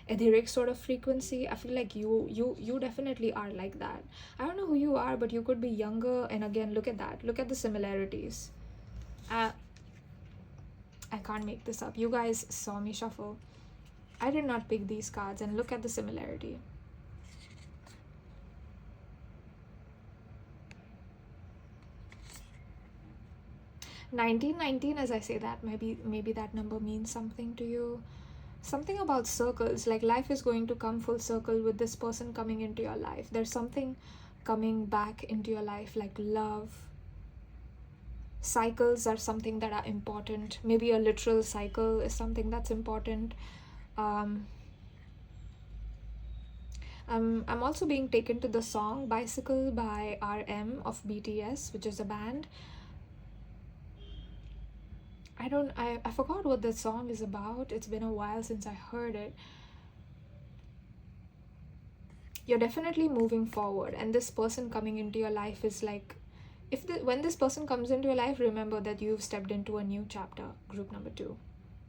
etheric sort of frequency. I feel like you definitely are like that. I don't know who you are, but you could be younger. And again, look at that. Look at the similarities. I can't make this up. You guys saw me shuffle. I did not pick these cards, and look at the similarity. $1919, as I say that, maybe that number means something to you. Something about circles, like life is going to come full circle with this person coming into your life. There's something coming back into your life, like love. Cycles are something that are important. Maybe a literal cycle is something that's important. I'm also being taken to the song Bicycle by RM of BTS, which is a band. I forgot what the song is about. It's been a while since I heard it. You're definitely moving forward, and this person coming into your life is like, when this person comes into your life, remember that you've stepped into a new chapter, group number 2.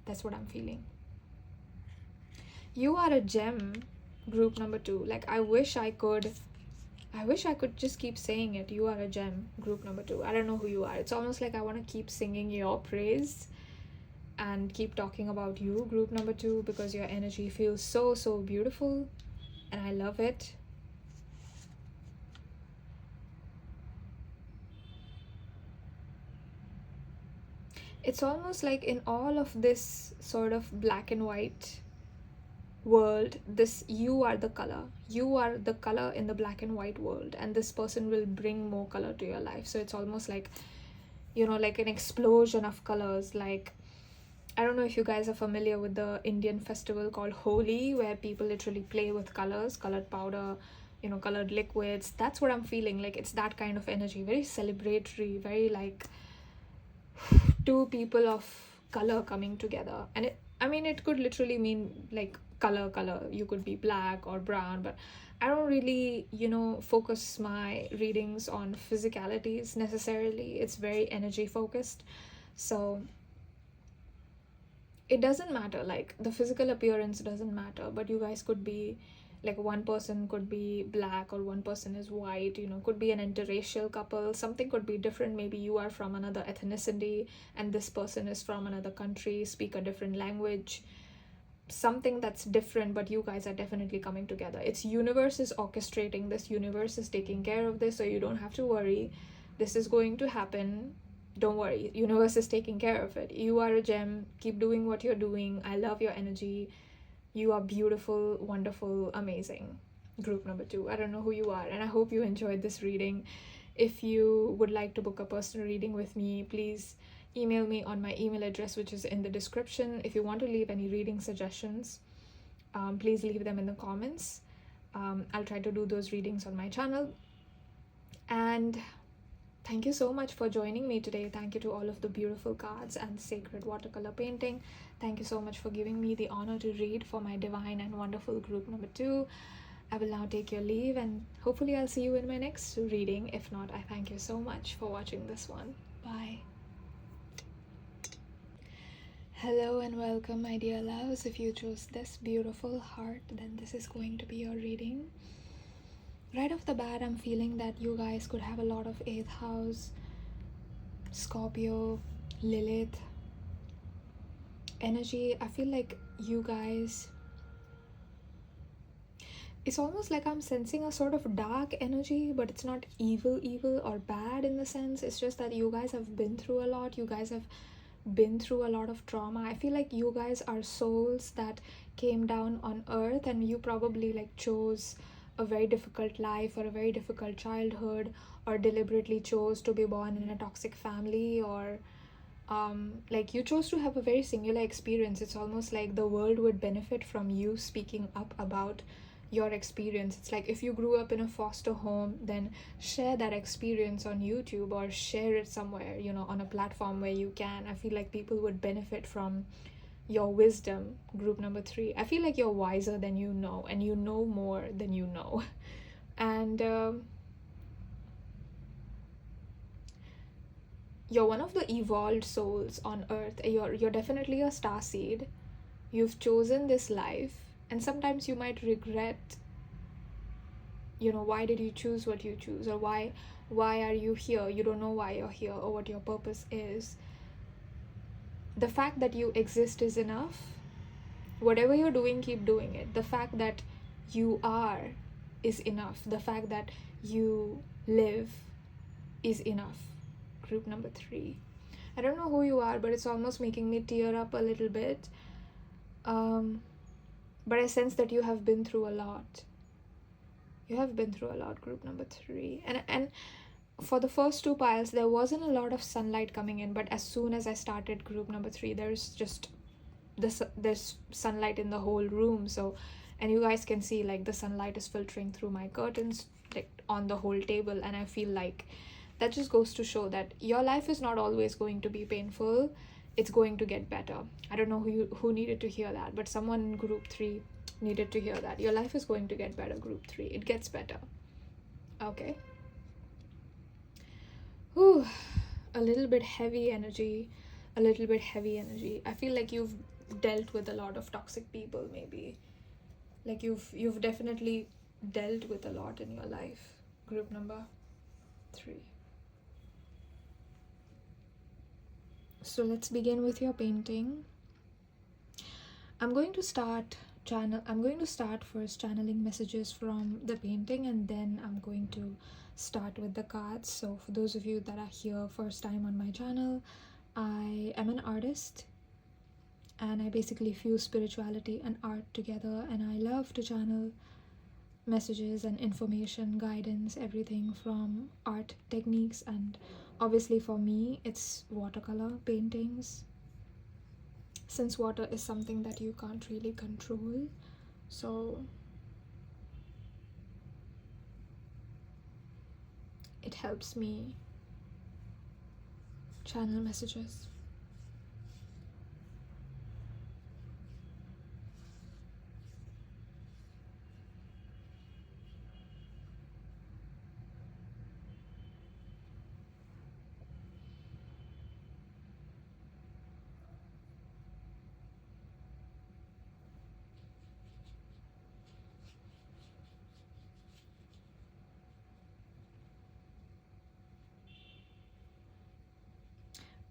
That's what I'm feeling. You are a gem, group number 2. Like, I wish I could just keep saying it. You are a gem, group number 2. I don't know who you are. It's almost like I want to keep singing your praise and keep talking about you, group number 2, because your energy feels so beautiful, and I love it. It's almost like in all of this sort of black and white world, you are the color. You are the color in the black and white world, and this person will bring more color to your life. So it's almost like, you know, like an explosion of colors. Like, I don't know if you guys are familiar with the Indian festival called Holi, where people literally play with colors, colored powder, you know, colored liquids. That's what I'm feeling. Like, it's that kind of energy, very celebratory, very like two people of color coming together. And it could literally mean like color. You could be black or brown, but I don't really, you know, focus my readings on physicalities necessarily. It's very energy focused. So it doesn't matter, like the physical appearance doesn't matter, but you guys could be like, one person could be black or one person is white, you know, could be an interracial couple. Something could be different. Maybe you are from another ethnicity and this person is from another country, speak a different language, something that's different, but you guys are definitely coming together. It's universe is orchestrating this, universe is taking care of this, so you don't have to worry. This is going to happen. Don't worry, universe is taking care of it. You are a gem. Keep doing what you're doing. I love your energy. You are beautiful, wonderful, amazing. Group number 2. I don't know who you are, and I hope you enjoyed this reading. If you would like to book a personal reading with me, please email me on my email address, which is in the description. If you want to leave any reading suggestions, please leave them in the comments. I'll try to do those readings on my channel. And thank you so much for joining me today. Thank you to all of the beautiful cards and sacred watercolor painting. Thank you so much for giving me the honor to read for my divine and wonderful group number 2. I will now take your leave, and hopefully I'll see you in my next reading. If not, I thank you so much for watching this one. Bye. Hello and welcome, my dear loves. If you chose this beautiful heart, then this is going to be your reading. Right off the bat, I'm feeling that you guys could have a lot of 8th house, Scorpio, Lilith energy. I feel like you guys, it's almost like I'm sensing a sort of dark energy, but it's not evil or bad in the sense. It's just that you guys have been through a lot. You guys have been through a lot of trauma. I feel like you guys are souls that came down on earth, and you probably like chose a very difficult life or a very difficult childhood, or deliberately chose to be born in a toxic family, or like you chose to have a very singular experience. It's almost like the world would benefit from you speaking up about your experience. It's like if you grew up in a foster home, then share that experience on YouTube or share it somewhere, you know, on a platform where you can. I feel like people would benefit from your wisdom, group number 3. I feel like you're wiser than you know, and you know more than you know. And you're one of the evolved souls on earth. You're definitely a star seed. You've chosen this life, and sometimes you might regret, why did you choose what you choose, or why are you here? You don't know why you're here or what your purpose is. The fact that you exist is enough. Whatever you're doing, keep doing it. The fact that you are is enough. The fact that you live is enough. Group number 3. I don't know who you are, but it's almost making me tear up a little bit. But I sense that you have been through a lot. You have been through a lot, group number 3. And for the first 2 piles, there wasn't a lot of sunlight coming in, but as soon as I started group number 3, there's sunlight in the whole room. So, and you guys can see like the sunlight is filtering through my curtains, like on the whole table, and I feel like that just goes to show that your life is not always going to be painful. It's going to get better. I don't know who needed to hear that, but someone in group 3 needed to hear that. Your life is going to get better, group 3. It gets better. Okay. Whew. A little bit heavy energy. I feel like you've dealt with a lot of toxic people, maybe. Like you've definitely dealt with a lot in your life. Group number 3. So let's begin with your painting. I'm going to start first channeling messages from the painting, and then I'm going to start with the cards. So for those of you that are here first time on my channel, I am an artist, and I basically fuse spirituality and art together, and I love to channel messages and information, guidance, everything from art techniques. And obviously for me it's watercolor paintings, since water is something that you can't really control. So it helps me channel messages.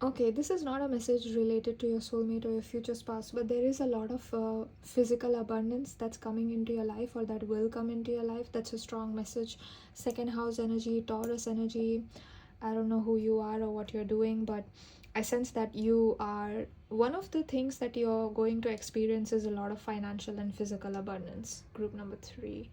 Okay, this is not a message related to your soulmate or your future spouse, but there is a lot of physical abundance that's coming into your life, or that will come into your life. That's a strong message. Second house energy, Taurus energy. I don't know who you are or what you're doing, but I sense that you are, one of the things that you're going to experience is a lot of financial and physical abundance. Group number 3.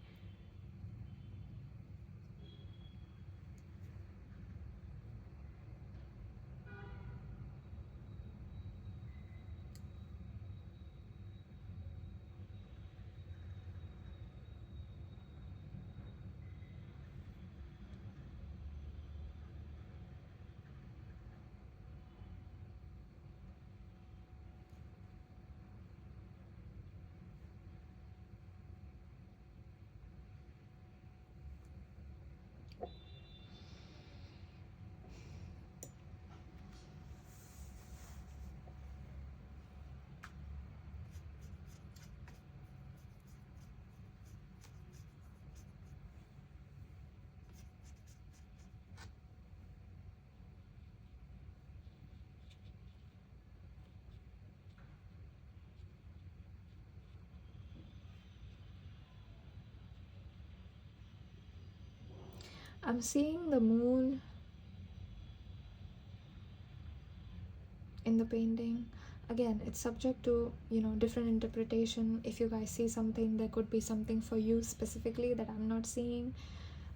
I'm seeing the moon in the painting. Again, it's subject to, different interpretation. If you guys see something, there could be something for you specifically that I'm not seeing,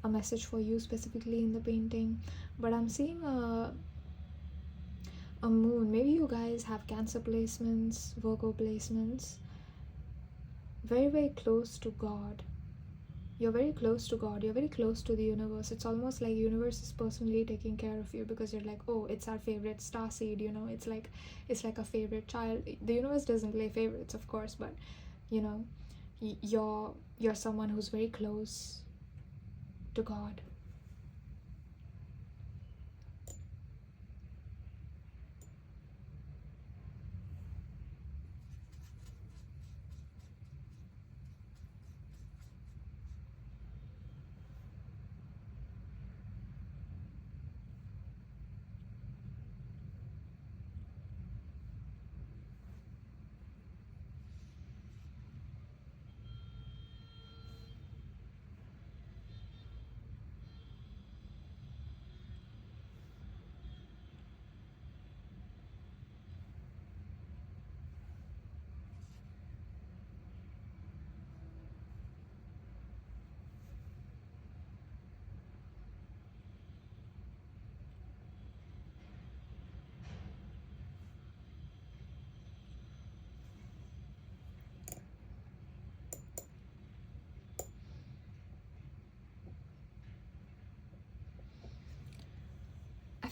a message for you specifically in the painting. But I'm seeing a moon. Maybe you guys have Cancer placements, Virgo placements. Very, very close to God. You're very close to God. You're very close to the universe. It's almost like universe is personally taking care of you, because you're like, oh, it's our favorite star seed, it's like a favorite child. The universe doesn't play favorites, of course, but you're someone who's very close to God.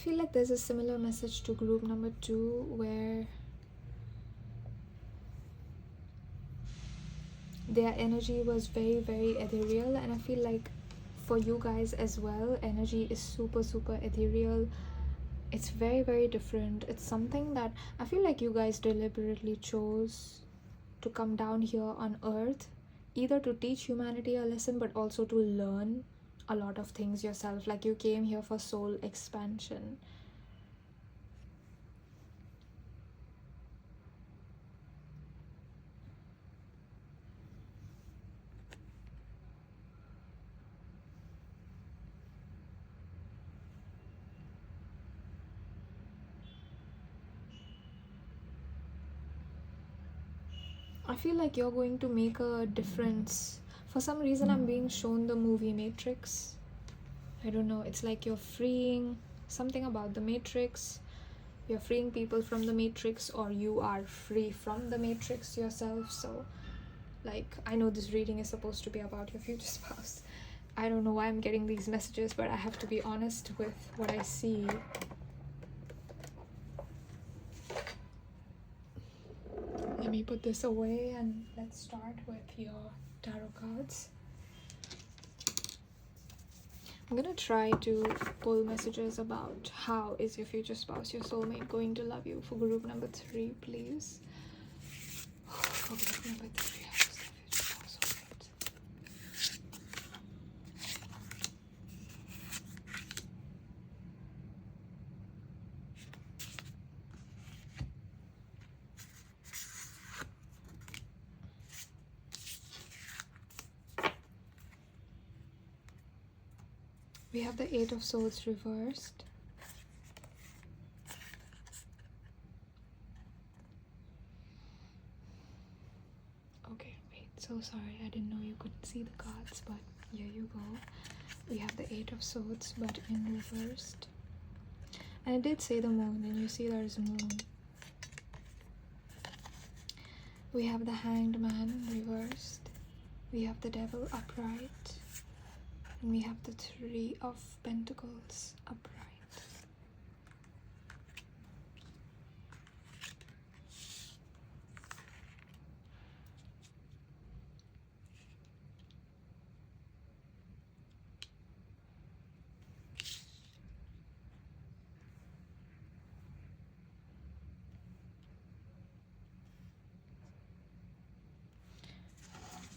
feel like there's a similar message to group number 2 where their energy was very, very ethereal, and I feel like for you guys as well, energy is super, super ethereal. It's very, very different. It's something that I feel like you guys deliberately chose to come down here on earth, either to teach humanity a lesson, but also to learn a lot of things yourself. Like you came here for soul expansion. I feel like you're going to make a difference. For some reason, I'm being shown the movie Matrix. I don't know, it's like you're freeing something about the Matrix. You're freeing people from the Matrix, or you are free from the Matrix yourself. So, like, I know this reading is supposed to be about your future spouse. I don't know why I'm getting these messages, but I have to be honest with what I see. Let me put this away and let's start with your tarot cards. I'm gonna try to pull messages about how is your future spouse, your soulmate, going to love you. For group number 3, please. For group number 3, how is your future spouse, soulmate? We have the 8 of Swords reversed. Okay, wait, so sorry, I didn't know you could see the cards, but here you go. We have the 8 of Swords, but in reversed. And it did say the moon, and you see there's a moon. We have the Hanged Man reversed. We have the Devil upright. And we have the 3 of Pentacles upright.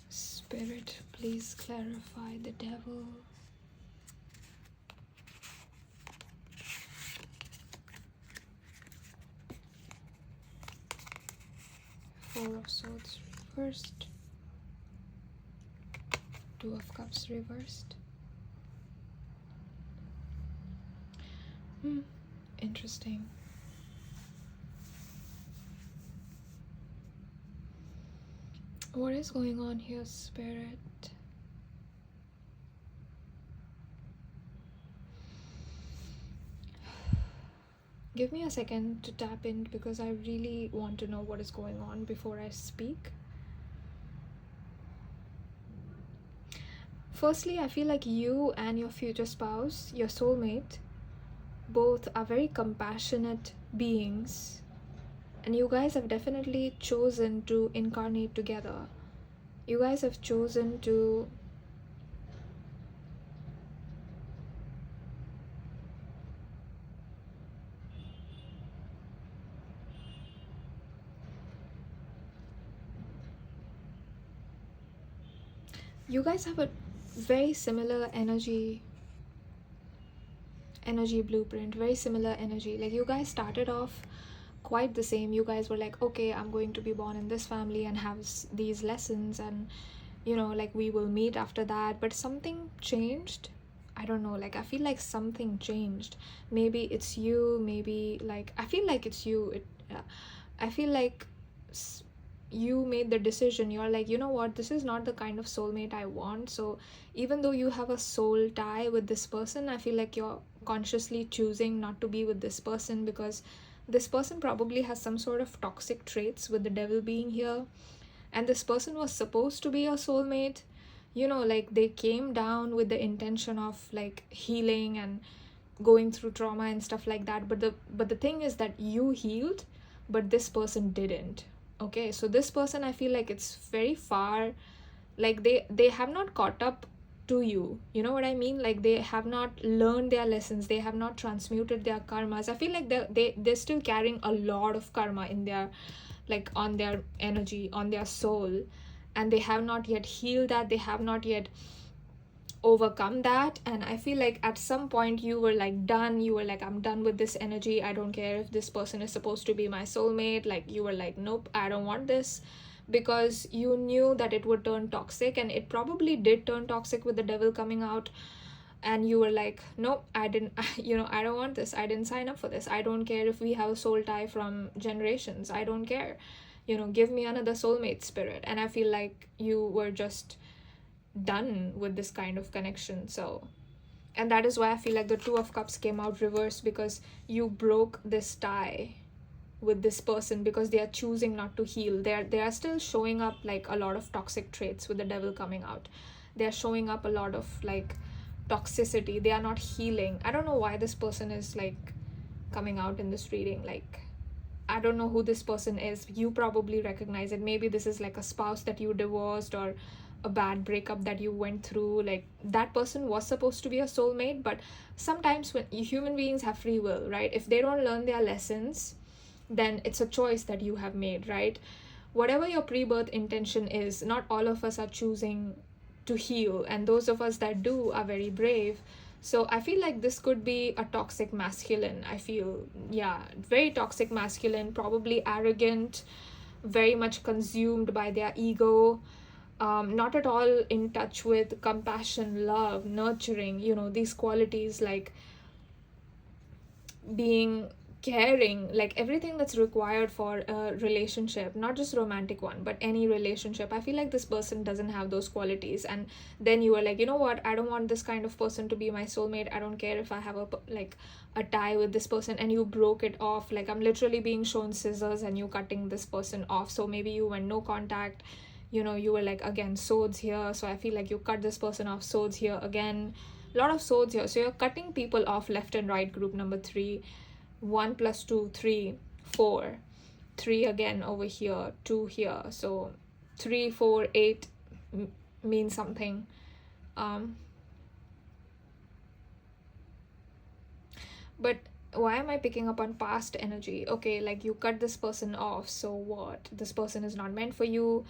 Spirit, please clarify the Devil. Four of Swords reversed. 2 of Cups reversed. Interesting. What is going on here, Spirit? Give me a second to tap in because I really want to know what is going on before I speak. Firstly, I feel like you and your future spouse, your soulmate, both are very compassionate beings. And you guys have definitely chosen to incarnate together. You guys have chosen to you guys have a very similar energy blueprint, very similar energy. Like you guys started off quite the same. You guys were like, okay, I'm going to be born in this family and have these lessons, and you know, like we will meet after that. But something changed. I don't know, like I feel like something changed. Maybe it's you, maybe like I feel like it's you. I feel like you made the decision. You're like, you know what, this is not the kind of soulmate I want. So even though you have a soul tie with this person, I feel like you're consciously choosing not to be with this person because this person probably has some sort of toxic traits, with the Devil being here. And this person was supposed to be a soulmate. You know, like they came down with the intention of like healing and going through trauma and stuff like that, but the thing is that you healed, but this person didn't. Okay, so this person, I feel like it's very far, like they have not caught up to you, you know what I mean? Like they have not learned their lessons, they have not transmuted their karmas. I feel like they're still carrying a lot of karma in their, like on their energy, on their soul, and they have not yet healed that, they have not yet overcome that. And I feel like at some point you were like done, you were like, I'm done with this energy, I don't care if this person is supposed to be my soulmate. Like you were like, nope, I don't want this, because you knew that it would turn toxic, and it probably did turn toxic with the devil coming out. And you were like, nope, I didn't I don't want this, I didn't sign up for this, I don't care if we have a soul tie from generations, I don't care, give me another soulmate spirit. And I feel like you were just done with this kind of connection. So, and that is why I feel like the Two of Cups came out reversed, because you broke this tie with this person, because they are choosing not to heal. They are still showing up like a lot of toxic traits with the devil coming out. They are showing up a lot of like toxicity, they are not healing. I don't know why this person is like coming out in this reading. Like I don't know who this person is. You probably recognize it. Maybe this is like a spouse that you divorced, or a bad breakup that you went through. Like that person was supposed to be a soulmate, but sometimes when human beings have free will, right? If they don't learn their lessons, then it's a choice that you have made, right? Whatever your pre-birth intention is, not all of us are choosing to heal, and those of us that do are very brave. So I feel like this could be a toxic masculine. I feel, yeah, very toxic masculine, probably arrogant, very much consumed by their ego, not at all in touch with compassion, love, nurturing, these qualities, like being caring, like everything that's required for a relationship, not just romantic one, but any relationship. I feel like this person doesn't have those qualities, and then you are like, you know what, I don't want this kind of person to be my soulmate, I don't care if I have a tie with this person, and you broke it off. Like I'm literally being shown scissors and you cutting this person off. So maybe you went no contact, you were like, again, swords here, so I feel like you cut this person off, swords here again, a lot of swords here. So you're cutting people off left and right. Group number 3, 1 plus 2, 3, 4, 3 again over here, 2 here. So 3, 4, 8 means something. But why am I picking up on past energy? Okay, like you cut this person off, so what? This person is not meant for you.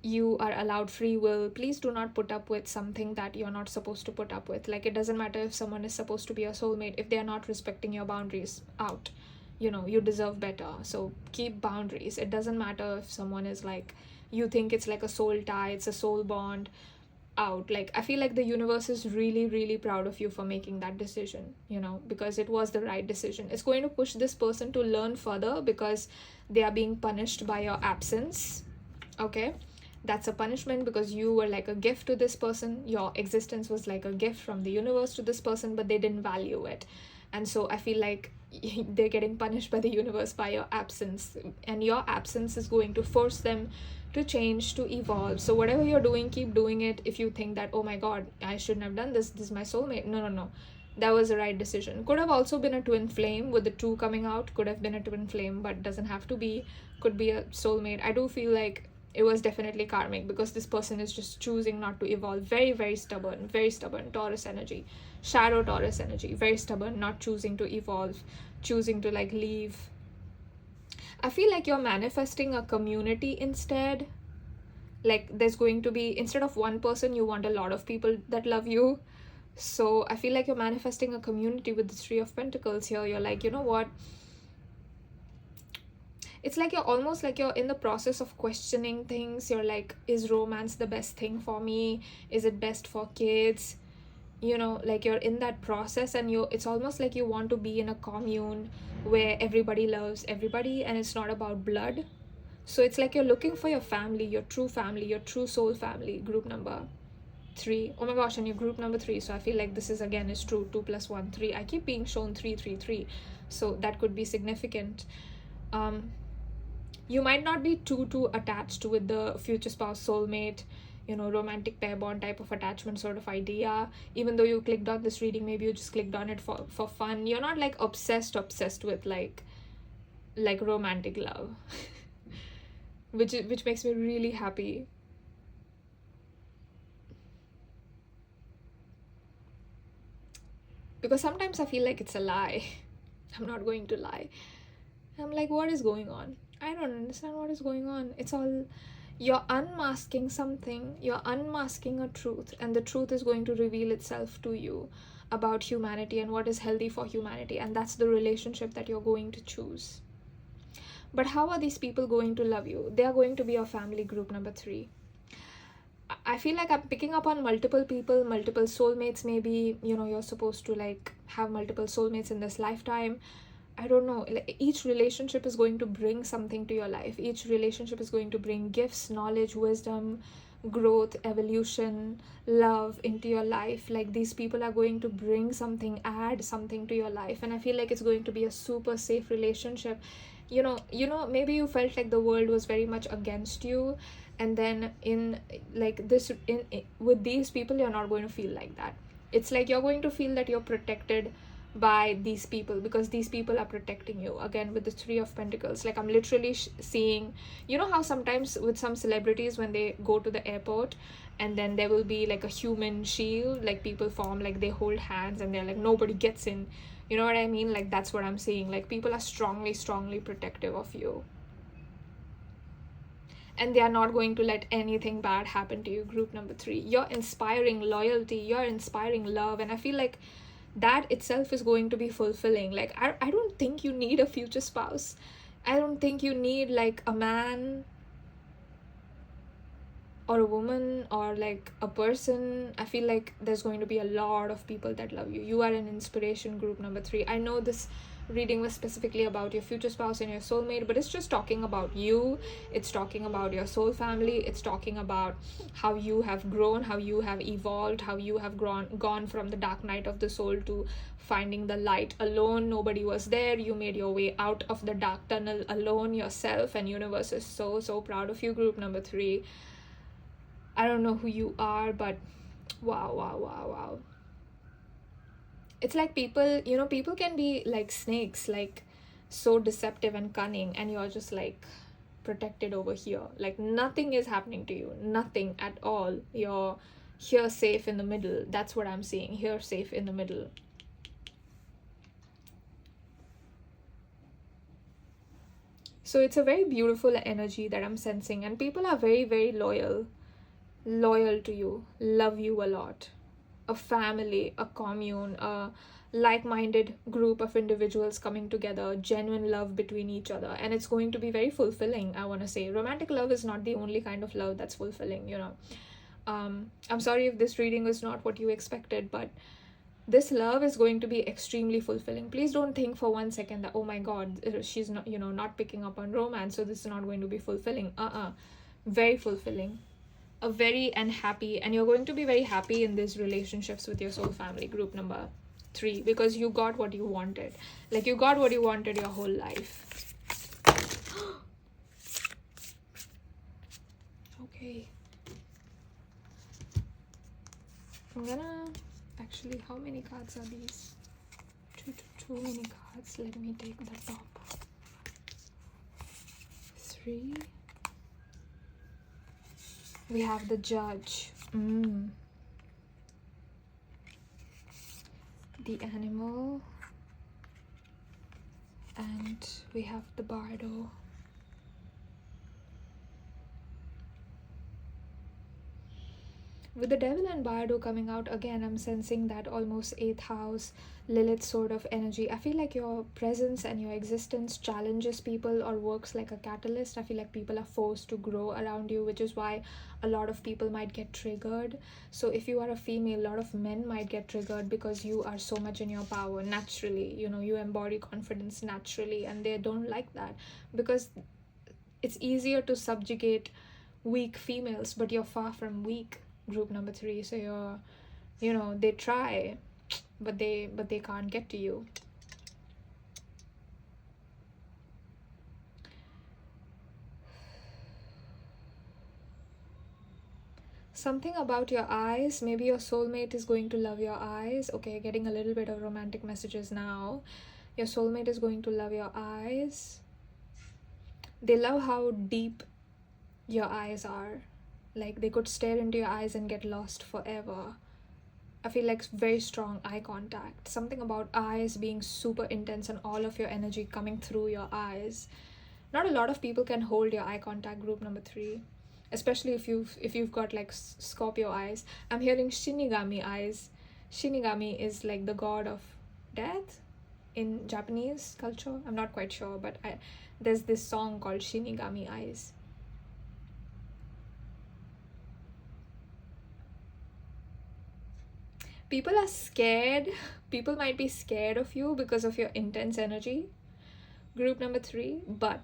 You are allowed free will. Please do not put up with something that you're not supposed to put up with. Like it doesn't matter if someone is supposed to be a soulmate, if they are not respecting your boundaries, out. You deserve better. So keep boundaries. It doesn't matter if someone is like, you think it's like a soul tie, it's a soul bond, out. Like I feel like the universe is really, really proud of you for making that decision, because it was the right decision. It's going to push this person to learn further, because they are being punished by your absence. Okay, that's a punishment, because you were like a gift to this person. Your existence was like a gift from the universe to this person, but they didn't value it. And so I feel like they're getting punished by the universe by your absence, and your absence is going to force them to change, to evolve. So whatever you're doing, keep doing it. If you think that, oh my god, I shouldn't have done this, this is my soulmate, no, that was the right decision. Could have also been a twin flame with the 2 coming out. Could have been a twin flame, but doesn't have to be. Could be a soulmate. I do feel like it was definitely karmic, because this person is just choosing not to evolve. Very, very stubborn, Taurus energy, shadow Taurus energy, very stubborn, not choosing to evolve, choosing to like leave. I feel like you're manifesting a community instead. Like there's going to be, instead of one person, you want a lot of people that love you. So I feel like you're manifesting a community with the 3 of Pentacles here. You're like, you know what, it's like you're almost like you're in the process of questioning things. You're like, is romance the best thing for me? Is it best for kids? Like you're in that process, and it's almost like you want to be in a commune where everybody loves everybody, and it's not about blood. So it's like you're looking for your family, your true soul family. Group number 3. Oh my gosh, and your group number 3. So I feel like this is again is true. 2 plus 1, 3. I keep being shown 3, 3, 3. So that could be significant. You might not be too attached with the future spouse soulmate. you know, romantic pair bond type of attachment sort of idea. Even though you clicked on this reading, maybe you just clicked on it for fun. You're not like obsessed with like romantic love. which makes me really happy. Because sometimes I feel like it's a lie. I'm not going to lie. I'm like, what is going on? I don't understand what is going on. It's all, you're unmasking something, you're unmasking a truth, and the truth is going to reveal itself to you about humanity and what is healthy for humanity, and that's the relationship that you're going to choose. But how are these people going to love you? They are going to be your family group number 3. I feel like I'm picking up on multiple people, multiple soulmates maybe. You know, you're supposed to like have multiple soulmates in this lifetime. I don't know, like, each relationship is going to bring something to your life. Each relationship is going to bring gifts, knowledge, wisdom, growth, evolution, love into your life. Like, these people are going to bring something, add something to your life, and I feel like it's going to be a super safe relationship. You know, maybe you felt like the world was very much against you, and then in like this, with these people, you're not going to feel like that. It's like you're going to feel that you're protected by these people, because these people are protecting you. Again, with the 3 of Pentacles, like I'm literally seeing, you know how sometimes with some celebrities when they go to the airport and then there will be like a human shield, like people form, like they hold hands and they're like nobody gets in, you know what I mean? Like that's what I'm seeing. Like people are strongly protective of you, and they are not going to let anything bad happen to you. Group number 3, you're inspiring loyalty, you're inspiring love, and I feel like that itself is going to be fulfilling. Like I don't think you need a future spouse. I don't think you need like a man or a woman or like a person. I feel like there's going to be a lot of people that love you. You are an inspiration. Group number 3, I know this reading was specifically about your future spouse and your soulmate, but it's just talking about you. It's talking about your soul family. It's talking about how you have grown, how you have evolved, how you have gone from the dark night of the soul to finding the light alone. Nobody was there. You made your way out of the dark tunnel alone yourself, and universe is so proud of you. Group number 3, I don't know who you are, but wow. It's like people, you know, people can be like snakes, like so deceptive and cunning, and you're just like protected over here. Like nothing is happening to you, nothing at all. You're here safe in the middle. That's what I'm seeing, here safe in the middle. So it's a very beautiful energy that I'm sensing, and people are very loyal to you, love you a lot. A family, a commune, a like-minded group of individuals coming together, genuine love between each other, and it's going to be very fulfilling. I want to say romantic love is not the only kind of love that's fulfilling, you know. I'm sorry if this reading was not what you expected, but this love is going to be extremely fulfilling. Please don't think for one second that, oh my god, she's not, you know, not picking up on romance, so this is not going to be fulfilling. Very fulfilling. A very happy, and you're going to be very happy in these relationships with your soul family. Group number 3, because you got what you wanted. Like you got what you wanted your whole life. Okay, I'm gonna actually, how many cards are these? Too many cards. Let me take the top 3. We have the Judge, the Animal, and we have the Bardo. With the Devil and Bardo coming out again, I'm sensing that almost 8th house Lilith sort of energy. I feel like your presence and your existence challenges people or works like a catalyst. I feel like people are forced to grow around you, which is why a lot of people might get triggered. So if you are a female, a lot of men might get triggered because you are so much in your power naturally. You know, you embody confidence naturally, and they don't like that because it's easier to subjugate weak females, but you're far from weak. Group number 3, so you're, you know, they try, but they can't get to you. Something about your eyes. Maybe your soulmate is going to love your eyes. Okay, getting a little bit of romantic messages now. Your soulmate is going to love your eyes. They love how deep your eyes are. Like, they could stare into your eyes and get lost forever. I feel like very strong eye contact. Something about eyes being super intense and all of your energy coming through your eyes. Not a lot of people can hold your eye contact, group number 3. Especially if you've got like Scorpio eyes. I'm hearing Shinigami eyes. Shinigami is like the god of death in Japanese culture. I'm not quite sure, but there's this song called Shinigami Eyes. People are scared. People might be scared of you because of your intense energy, group number 3, but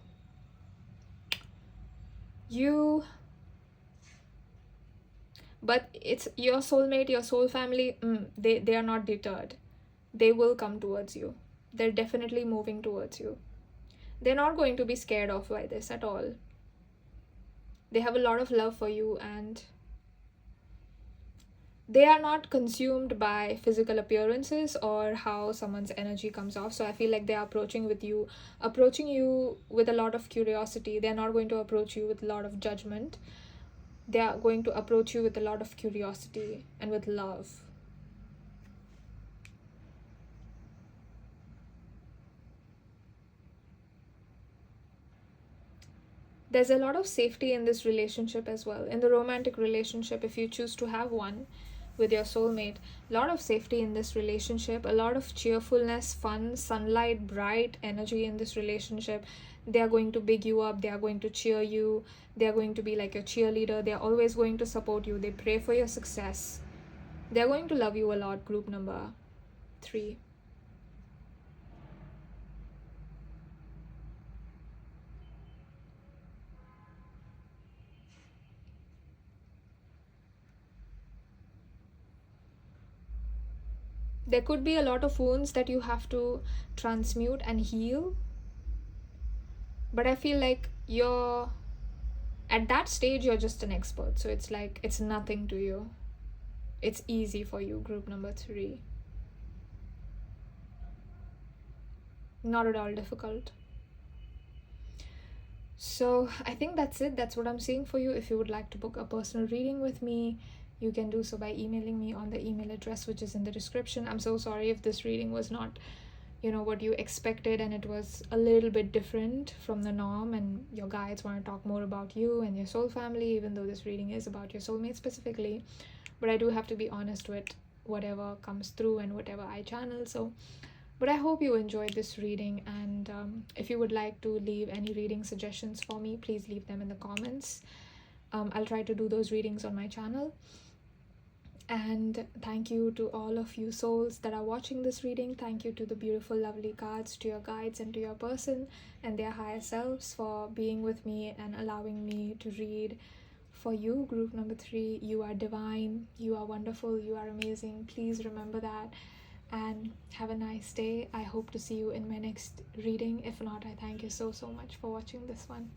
it's your soulmate, your soul family. They are not deterred. They will come towards you. They're definitely moving towards you. They're not going to be scared off by this at all. They have a lot of love for you, and they are not consumed by physical appearances or how someone's energy comes off. So I feel like they are approaching you with a lot of curiosity. They're not going to approach you with a lot of judgment. They are going to approach you with a lot of curiosity and with love. There's a lot of safety in this relationship as well. In the romantic relationship, if you choose to have one with your soulmate, a lot of safety in this relationship, a lot of cheerfulness, fun, sunlight, bright energy in this relationship. They are going to big you up. They are going to cheer you. They are going to be like your cheerleader. They are always going to support you. They pray for your success. They are going to love you a lot, group number 3. There could be a lot of wounds that you have to transmute and heal. But I feel like at that stage, you're just an expert. So it's like, it's nothing to you. It's easy for you, group number 3. Not at all difficult. So I think that's it. That's what I'm seeing for you. If you would like to book a personal reading with me, you can do so by emailing me on the email address which is in the description. I'm so sorry if this reading was not, what you expected, and it was a little bit different from the norm, and your guides want to talk more about you and your soul family, even though this reading is about your soulmate specifically. But I do have to be honest with whatever comes through and whatever I channel. But I hope you enjoyed this reading, and if you would like to leave any reading suggestions for me, please leave them in the comments. I'll try to do those readings on my channel. And thank you to all of you souls that are watching this reading. Thank you to the beautiful, lovely cards, to your guides, and to your person and their higher selves for being with me and allowing me to read for you, group number 3. You are divine, you are wonderful, you are amazing. Please remember that, and have a nice day. I hope to see you in my next reading. If not, I thank you so much for watching this one.